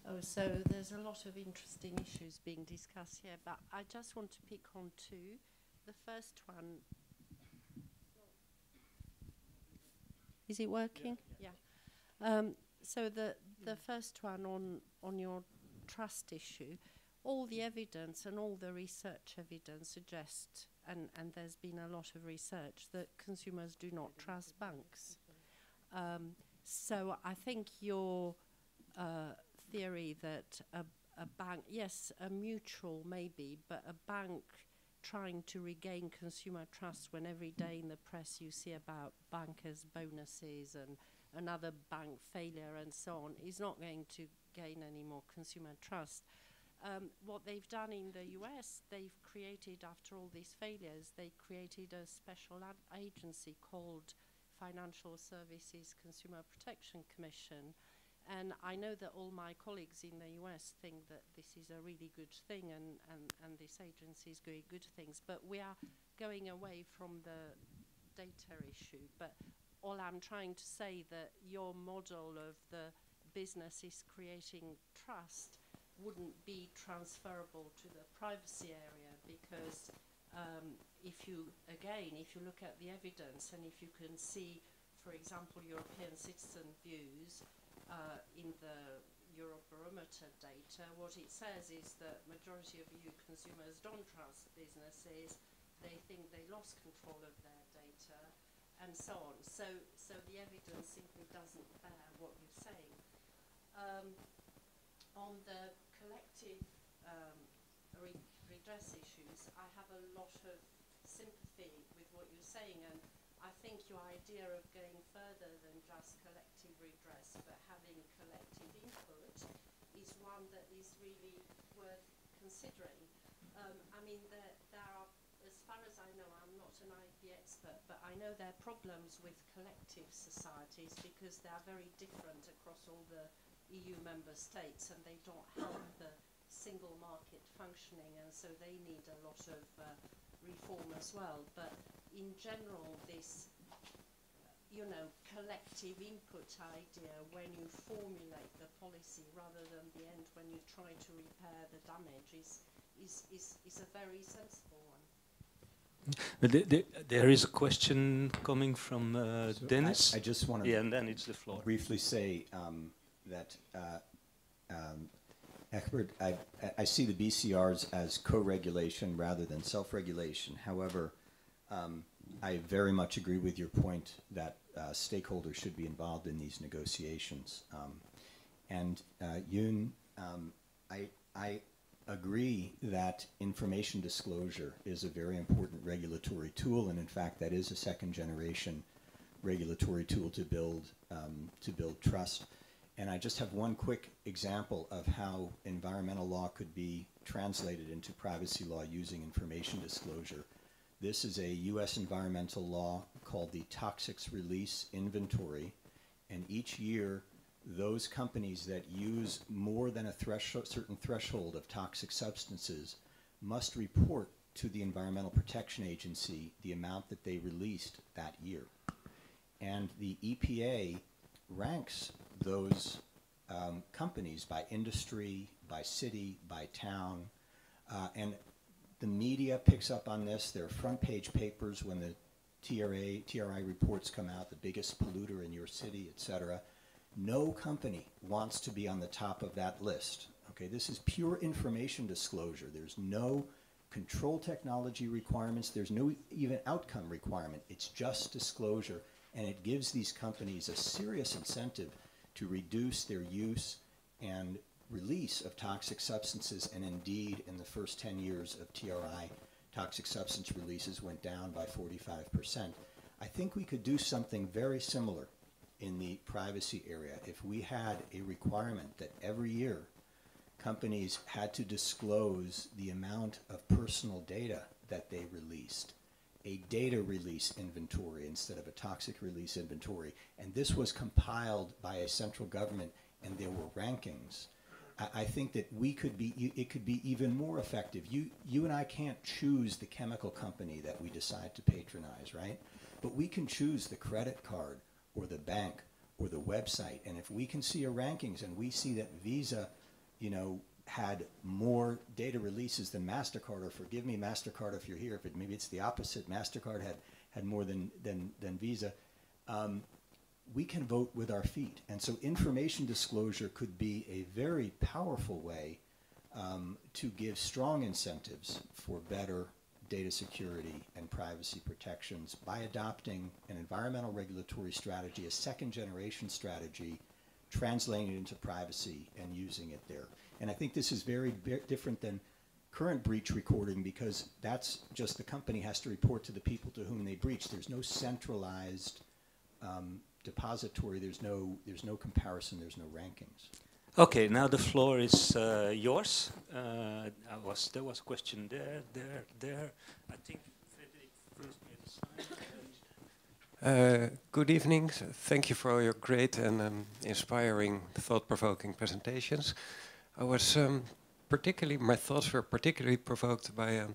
D: Oh, so there's a lot of interesting issues being discussed here, but I just want to pick on two. The first one. Is it working? Yeah. So the first one on your trust issue, all the evidence and all the research evidence suggests, and there's been a lot of research, that consumers do not trust banks. So I think your theory that a bank, yes, a mutual maybe, but a bank trying to regain consumer trust when every day in the press you see about bankers' bonuses and another bank failure and so on, is not going to gain any more consumer trust. What they've done in the US, they've created, after all these failures, they created a special agency called Financial Services Consumer Protection Commission. And I know that all my colleagues in the US think that this is a really good thing, and this agency is doing good things. But we are going away from the data issue. But all I'm trying to say that your model of the business is creating trust wouldn't be transferable to the privacy area, because if you look at the evidence, and if you can see, for example, European citizen views, in the Eurobarometer data, what it says is that majority of EU consumers don't trust businesses, they think they lost control of their data, and so on. So the evidence simply doesn't bear what you're saying. On the collective redress issues, I have a lot of sympathy with what you're saying, and I think your idea of going further than just collective redress, but having collective input, is one that is really worth considering. I mean, there are, as far as I know, I'm not an IV expert, but I know there are problems with collective societies because they are very different across all the EU member states, and they don't help the single market functioning, and so they need a lot of reform as well. But in general, this, you know, collective input idea when you formulate the policy rather than the end when you try to repair the damage is a very sensible one.
F: But there is a question coming from Dennis.
B: I just want to
F: and then it's the floor.
B: briefly say that Egbert, I see the BCRs as co-regulation rather than self-regulation. However, I very much agree with your point that stakeholders should be involved in these negotiations. And Yoon, I agree that information disclosure is a very important regulatory tool, and in fact, that is a second-generation regulatory tool to build trust. And I just have one quick example of how environmental law could be translated into privacy law using information disclosure. This is a US environmental law called the Toxics Release Inventory, and each year those companies that use more than a certain threshold of toxic substances must report to the Environmental Protection Agency the amount that they released that year. And the EPA ranks those companies by industry, by city, by town, and the media picks up on this. There are front page papers when the TRI reports come out, the biggest polluter in your city, etc. No company wants to be on the top of that list. Okay, this is pure information disclosure. There's no control technology requirements. There's no even outcome requirement. It's just disclosure, and it gives these companies a serious incentive to reduce their use and release of toxic substances, and indeed, in the first 10 years of TRI, toxic substance releases went down by 45%. I think we could do something very similar in the privacy area if we had a requirement that every year companies had to disclose the amount of personal data that they released, a data release inventory instead of a toxic release inventory, and this was compiled by a central government and there were rankings. I think that it could be even more effective. You and I can't choose the chemical company that we decide to patronize, right? But we can choose the credit card or the bank or the website, and if we can see our rankings and we see that Visa, you know, had more data releases than MasterCard, or forgive me, MasterCard, if you're here, if maybe it's the opposite, MasterCard had more than Visa, we can vote with our feet. And so information disclosure could be a very powerful way to give strong incentives for better data security and privacy protections by adopting an environmental regulatory strategy, a second-generation strategy, translating it into privacy and using it there. And I think this is very different than current breach recording, because that's just the company has to report to the people to whom they breach. There's no centralized depository. There's no comparison. There's no rankings.
F: Okay, now the floor is yours. There was a question there. I think Frederick first made a sign.
G: Good evening. Thank you for your great and inspiring, thought-provoking presentations. My thoughts were particularly provoked by a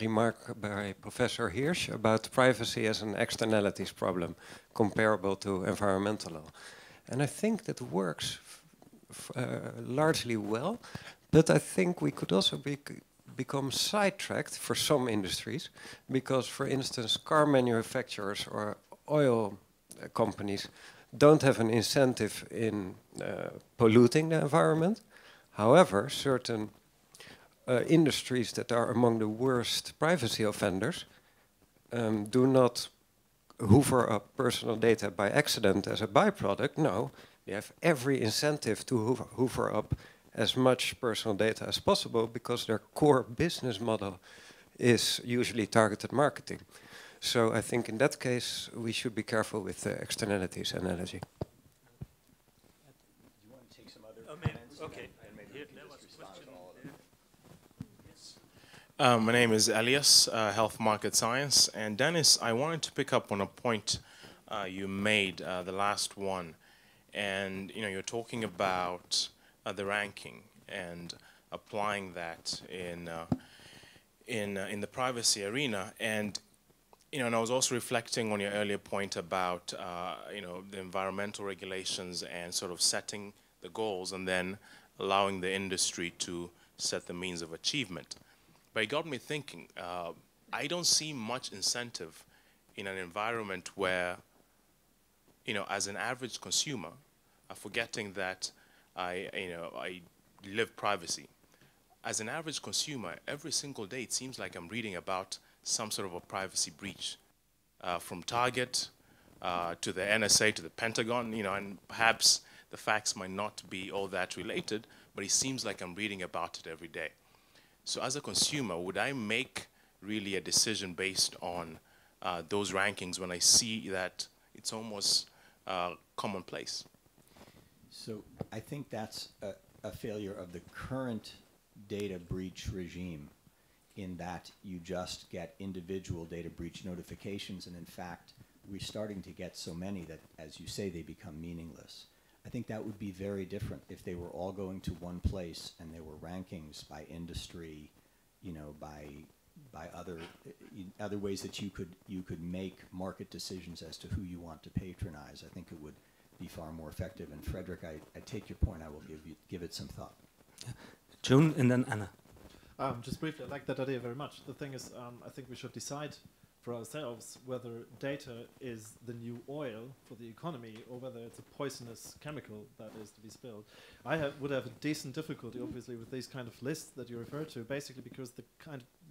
G: remark by Professor Hirsch about privacy as an externalities problem comparable to environmental law. And I think that works largely well, but I think we could also become sidetracked for some industries, because, for instance, car manufacturers or oil companies don't have an incentive in polluting the environment. However, certain industries that are among the worst privacy offenders do not hoover up personal data by accident as a byproduct. No, they have every incentive to hoover up as much personal data as possible because their core business model is usually targeted marketing. So I think in that case, we should be careful with the externalities analogy.
B: You want to take some other comments?
F: Okay.
B: And maybe we can just respond to all of them.
H: My name is Elias, Health Market Science. And Dennis, I wanted to pick up on a point you made, the last one. And you're talking about the ranking and applying that in the privacy arena. And and I was also reflecting on your earlier point about the environmental regulations and sort of setting the goals and then allowing the industry to set the means of achievement. But it got me thinking, I don't see much incentive in an environment where, as an average consumer, forgetting that I live privacy. As an average consumer, every single day it seems like I'm reading about some sort of a privacy breach, from Target to the NSA to the Pentagon, and perhaps the facts might not be all that related, but it seems like I'm reading about it every day. So as a consumer, would I make really a decision based on those rankings when I see that it's almost commonplace?
B: So I think that's a failure of the current data breach regime, in that you just get individual data breach notifications, and in fact, we're starting to get so many that, as you say, they become meaningless. I think that would be very different if they were all going to one place and there were rankings by industry, by other ways that you could make market decisions as to who you want to patronize. I think it would be far more effective. And Frederick, I take your point. I will give it some thought.
F: Joan and then Anna.
C: Just briefly, I like that idea very much. The thing is, I think we should decide for ourselves whether data is the new oil for the economy or whether it's a poisonous chemical that is to be spilled. I would have a decent difficulty, obviously, with these kind of lists that you refer to, basically because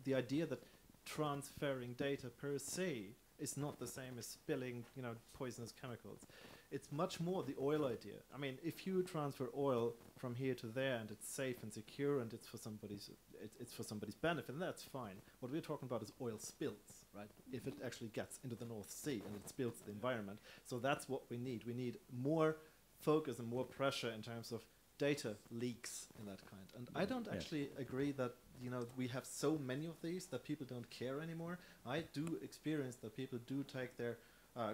C: the idea that transferring data per se is not the same as spilling, poisonous chemicals. It's much more the oil idea. I mean, if you transfer oil from here to there and it's safe and secure and it's for somebody's benefit, and that's fine. What we're talking about is oil spills, right? If it actually gets into the North Sea and it spills the environment. So that's what we need. We need more focus and more pressure in terms of data leaks in that kind. And I don't actually agree that we have so many of these that people don't care anymore. I do experience that people do take their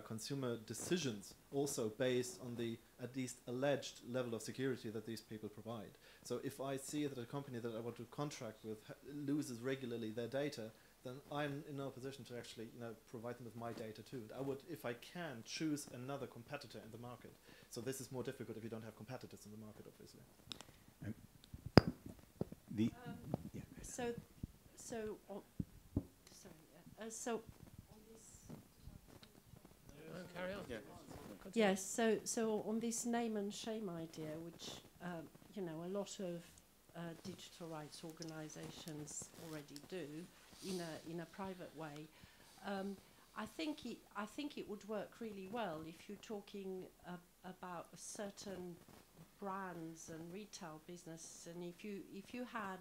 C: consumer decisions also based on the at least alleged level of security that these people provide. So if I see that a company that I want to contract with loses regularly their data, then I'm in no position to actually provide them with my data too. I would, if I can, choose another competitor in the market. So this is more difficult if you don't have competitors in the market, obviously.
G: Carry on. Yeah.
D: Yes, so on this name and shame idea, which a lot of digital rights organisations already do in a private way, I think it would work really well if you're talking about certain brands and retail business, and if you had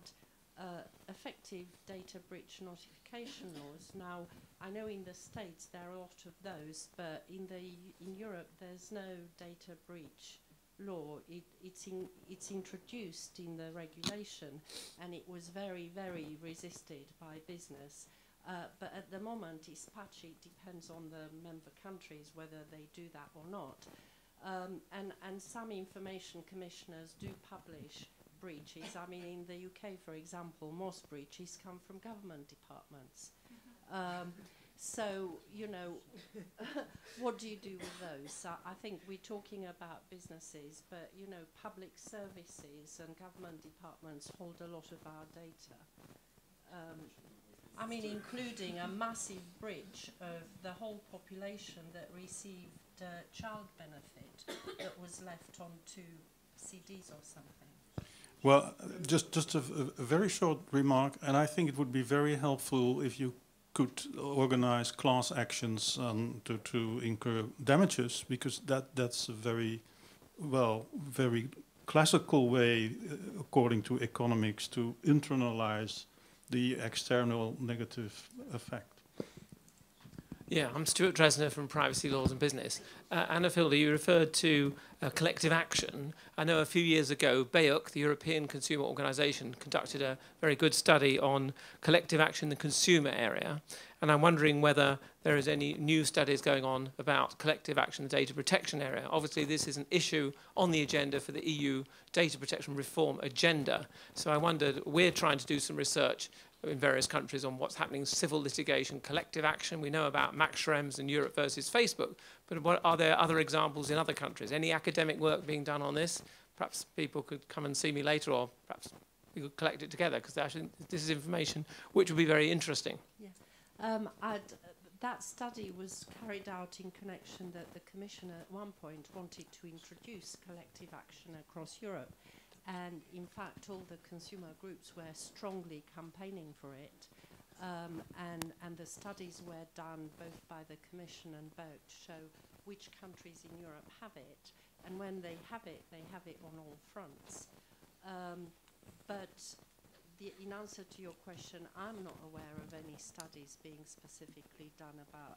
D: effective data breach notification laws. Now, I know in the States there are a lot of those, but in Europe there's no data breach law. It's introduced in the regulation, and it was very, very resisted by business. But at the moment it's patchy. It depends on the member countries whether they do that or not. And some information commissioners do publish breaches. I mean, in the UK, for example, most breaches come from government departments. So, what do you do with those? I think we're talking about businesses, but, public services and government departments hold a lot of our data. I mean, including a massive breach of the whole population that received child benefit that was left on 2 CDs or something.
E: Well, just a very short remark, and I think it would be very helpful if you could organize class actions to incur damages, because that's a very classical way, according to economics, to internalize the external negative effect.
I: Yeah, I'm Stuart Dresner from Privacy Laws and Business. Anna Filder, you referred to collective action. I know a few years ago, BEUC, the European Consumer Organisation, conducted a very good study on collective action in the consumer area. And I'm wondering whether there is any new studies going on about collective action in the data protection area. Obviously, this is an issue on the agenda for the EU data protection reform agenda. So I wondered, we're trying to do some research in various countries on what's happening in civil litigation, collective action. We know about Max Schrems and Europe versus Facebook, but are there other examples in other countries? Any academic work being done on this? Perhaps people could come and see me later, or perhaps we could collect it together, because actually this is information which would be very interesting.
D: Yeah. That study was carried out in connection that the Commission at one point wanted to introduce collective action across Europe. And in fact, all the consumer groups were strongly campaigning for it. And the studies were done both by the Commission and BEUC to show which countries in Europe have it. And when they have it on all fronts. But in answer to your question, I'm not aware of any studies being specifically done about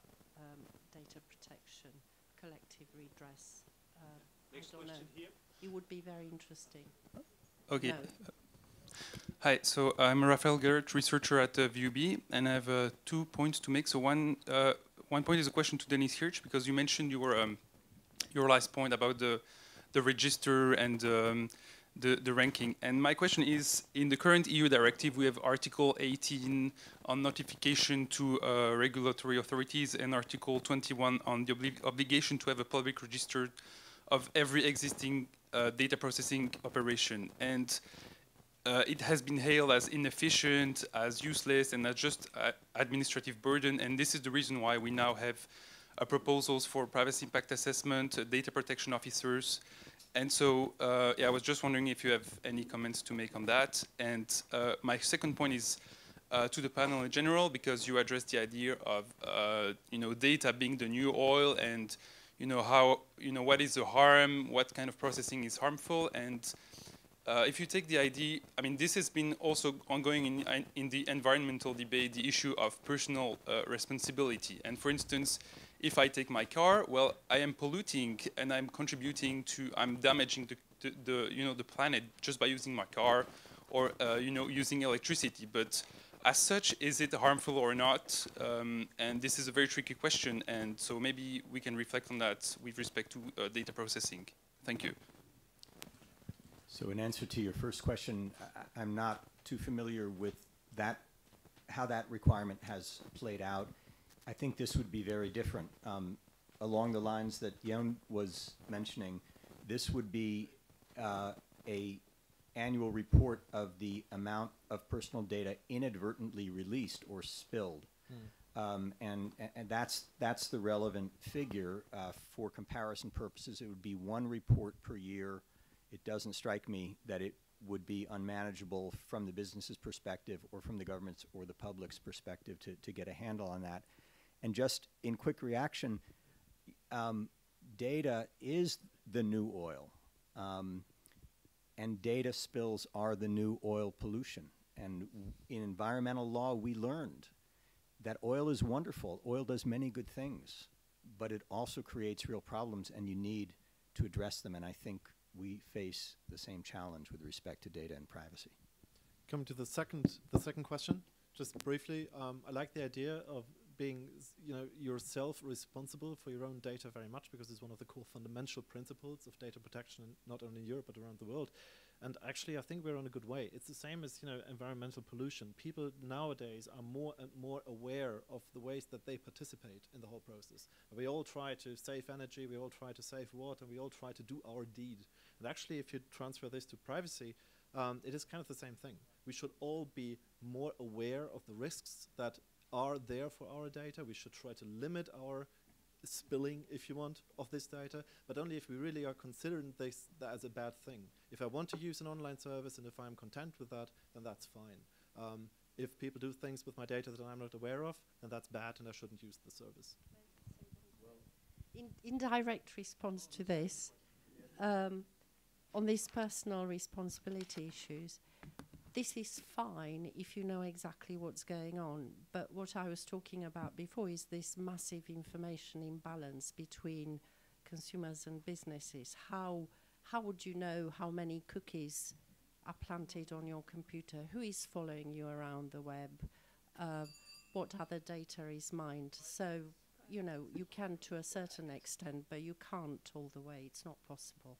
D: data protection, collective redress.
J: Next question here.
D: It would be very interesting.
J: Okay.
D: No.
J: Hi, so I'm Raphael Gerrit, researcher at VUB, and I have 2 points to make. So one point is a question to Dennis Hirsch, because you mentioned your last point about the register and the ranking. And my question is, in the current EU directive, we have Article 18 on notification to regulatory authorities and Article 21 on the obligation to have a public register of every existing data processing operation. And it has been hailed as inefficient, as useless, and as just administrative burden. And this is the reason why we now have proposals for privacy impact assessment, data protection officers. And so, yeah, I was just wondering if you have any comments to make on that. And my second point is to the panel in general, because you addressed the idea of data being the new oil, and how what is the harm, what kind of processing is harmful. And if you take the idea, I mean, this has been also ongoing in the environmental debate, the issue of personal responsibility. And for instance, if I take my car, well, I am polluting and I'm contributing to, I'm damaging the planet just by using my car, or using electricity. But as such, is it harmful or not? And this is a very tricky question, and so maybe we can reflect on that with respect to data processing. Thank you.
B: So in answer to your first question, I'm not too familiar with that, how that requirement has played out. I think this would be very different. Along the lines that Jon was mentioning, this would be a annual report of the amount of personal data inadvertently released or spilled. And that's the relevant figure. For comparison purposes, it would be one report per year. It doesn't strike me that it would be unmanageable from the business's perspective or from the government's or the public's perspective to get a handle on that. And just in quick reaction, data is the new oil. And data spills are the new oil pollution. And in environmental law, we learned that oil is wonderful. Oil does many good things, but it also creates real problems, and you need to address them. And I think we face the same challenge with respect to data and privacy.
C: Coming to the second question, just briefly, I like the idea of being, yourself responsible for your own data very much, because it's one of the core fundamental principles of data protection, not only in Europe but around the world. And actually, I think we're on a good way. It's the same as environmental pollution. People nowadays are more and more aware of the ways that they participate in the whole process. We all try to save energy, we all try to save water, we all try to do our deed. And actually, if you transfer this to privacy, it is kind of the same thing. We should all be more aware of the risks that are there for our data. We should try to limit our spilling, if you want, of this data, but only if we really are considering that as a bad thing. If I want to use an online service and if I'm content with that, then that's fine. If people do things with my data that I'm not aware of, then that's bad and I shouldn't use the service.
D: In direct response to this, on these personal responsibility issues, this is fine if you know exactly what's going on. But what I was talking about before is this massive information imbalance between consumers and businesses. How would you know how many cookies are planted on your computer? Who is following you around the web? What other data is mined? So, you know, you can to a certain extent, but you can't all the way. It's not possible.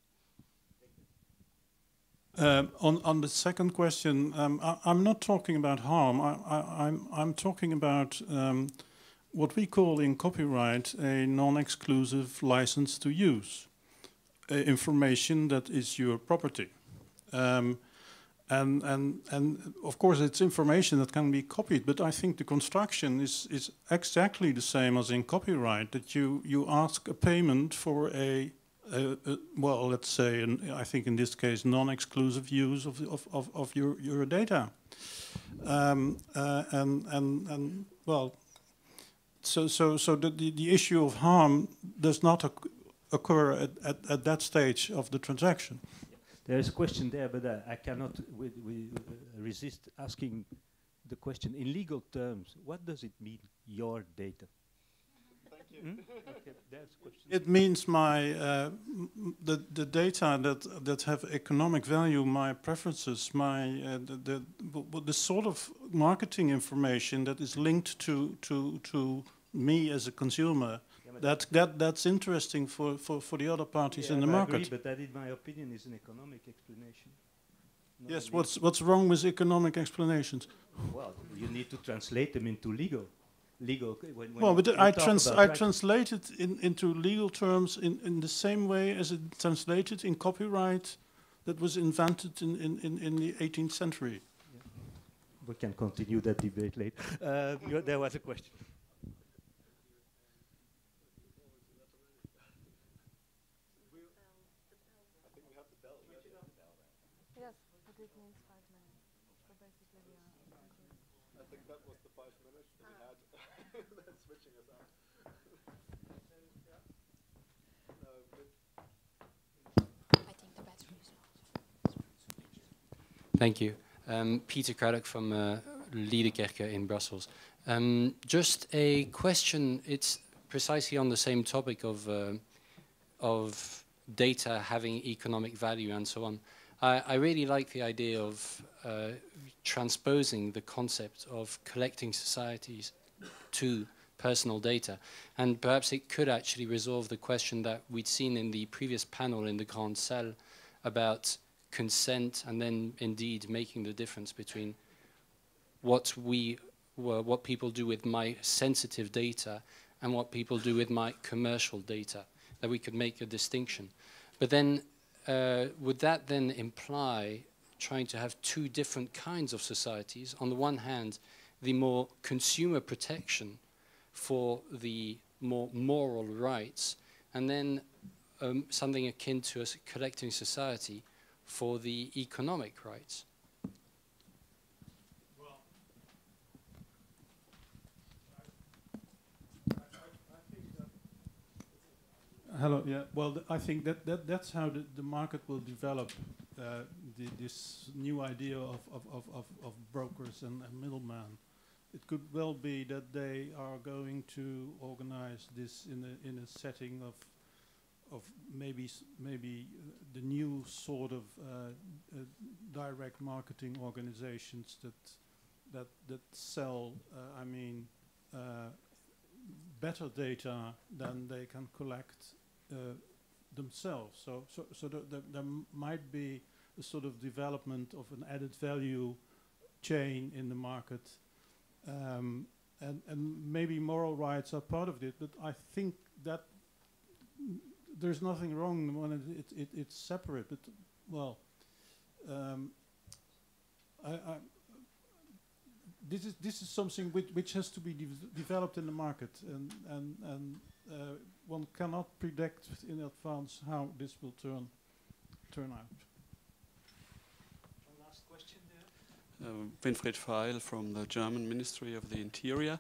E: On the second question, I'm not talking about harm. I'm talking about what we call in copyright a non-exclusive license to use information that is your property, and of course it's information that can be copied. But I think the construction is exactly the same as in copyright. That you ask a payment for well, let's say, I think in this case, non-exclusive use of your data, and well, so the issue of harm does not occur at that stage of the transaction.
F: There is a question there, but I cannot resist asking the question in legal terms. What does it mean, your data? Okay, that's a question.
E: It means my the data that have economic value, my preferences, my the sort of marketing information that is linked to me as a consumer. That's interesting for the other parties in the market.
F: I agree, but that, in my opinion, is an economic explanation.
E: Yes. What's wrong with economic explanations?
F: Well, you need to translate them into legal.
E: Well, but I translate it into legal terms in the same way as it translated in copyright that was invented in the 18th century.
F: Yeah. We can continue that debate later. There was a question.
A: Yes, but it means 5 minutes. So basically we are...
C: I think that was the 5 minutes that we had. That's switching us out.
K: I think the battery is off. Thank you. Peter Kruijk from Liedekerke in Brussels. Just a question. It's precisely on the same topic of data having economic value and so on. I really like the idea of transposing the concept of collecting societies to personal data. And perhaps it could actually resolve the question that we'd seen in the previous panel in the Grand Salle about consent and then indeed making the difference between what people do with my sensitive data and what people do with my commercial data, that we could make a distinction. But then would that then imply trying to have two different kinds of societies? On the one hand, the more consumer protection for the more moral rights, and then something akin to a collecting society for the economic rights.
E: Well, I think that hello, yeah. Well, I think that's how the market will develop. This new idea of brokers and middlemen. It could well be that they are going to organize this in a setting of maybe the new sort of direct marketing organizations that sell better data than they can collect themselves. So there might be a sort of development of an added value chain in the market. And maybe moral rights are part of it, but I think that there's nothing wrong when it's separate. But well, this is something which has to be developed in the market, and one cannot predict in advance how this will turn out.
L: One last question there. Winfried Feil from the German Ministry of the Interior.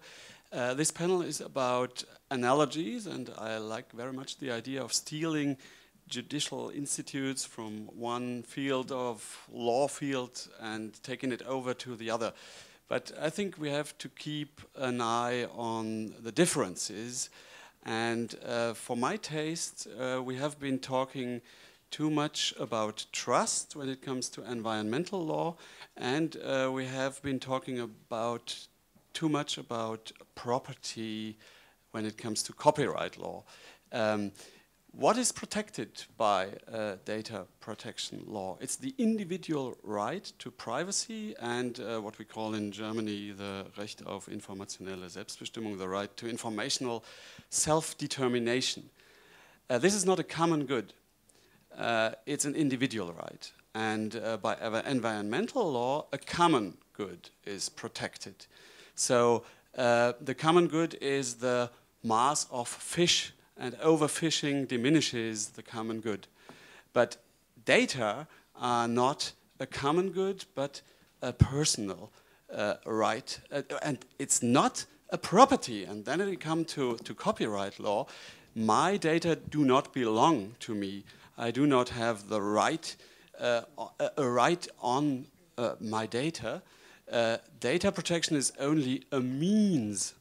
L: This panel is about analogies, and I like very much the idea of stealing judicial institutes from one field of law field and taking it over to the other. But I think we have to keep an eye on the differences. And for my taste, we have been talking too much about trust when it comes to environmental law, and we have been talking about too much about property when it comes to copyright law. What is protected by data protection law? It's the individual right to privacy and what we call in Germany the Recht auf informationelle Selbstbestimmung, the right to informational self-determination. This is not a common good. It's an individual right. And by environmental law, a common good is protected. So the common good is the mass of fish, and overfishing diminishes the common good. But data are not a common good, but a personal right. And it's not a property. And then when we come to copyright law, my data do not belong to me. I do not have the right, a right on my data. Data protection is only a means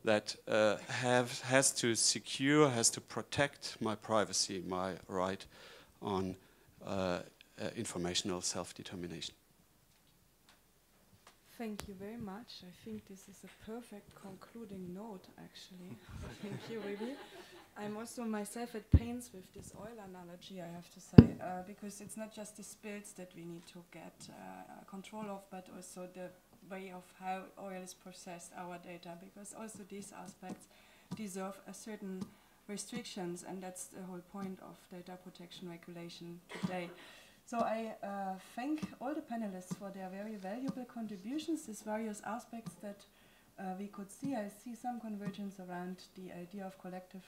L: that has to secure, has to protect my privacy, my right on informational self-determination.
A: Thank you very much. I think this is a perfect concluding note, actually. Thank you, really. I'm also myself at pains with this oil analogy, I have to say, because it's not just the spills that we need to get control of, but also the way of how oil is processed, our data, because also these aspects deserve a certain restrictions, and that's the whole point of data protection regulation today. So I thank all the panelists for their very valuable contributions, these various aspects that we could see. I see some convergence around the idea of collective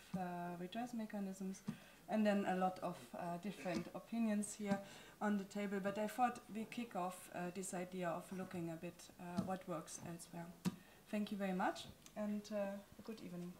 A: redress mechanisms, and then a lot of different opinions here on the table. But I thought we kick off this idea of looking a bit what works elsewhere. Thank you very much, and a good evening.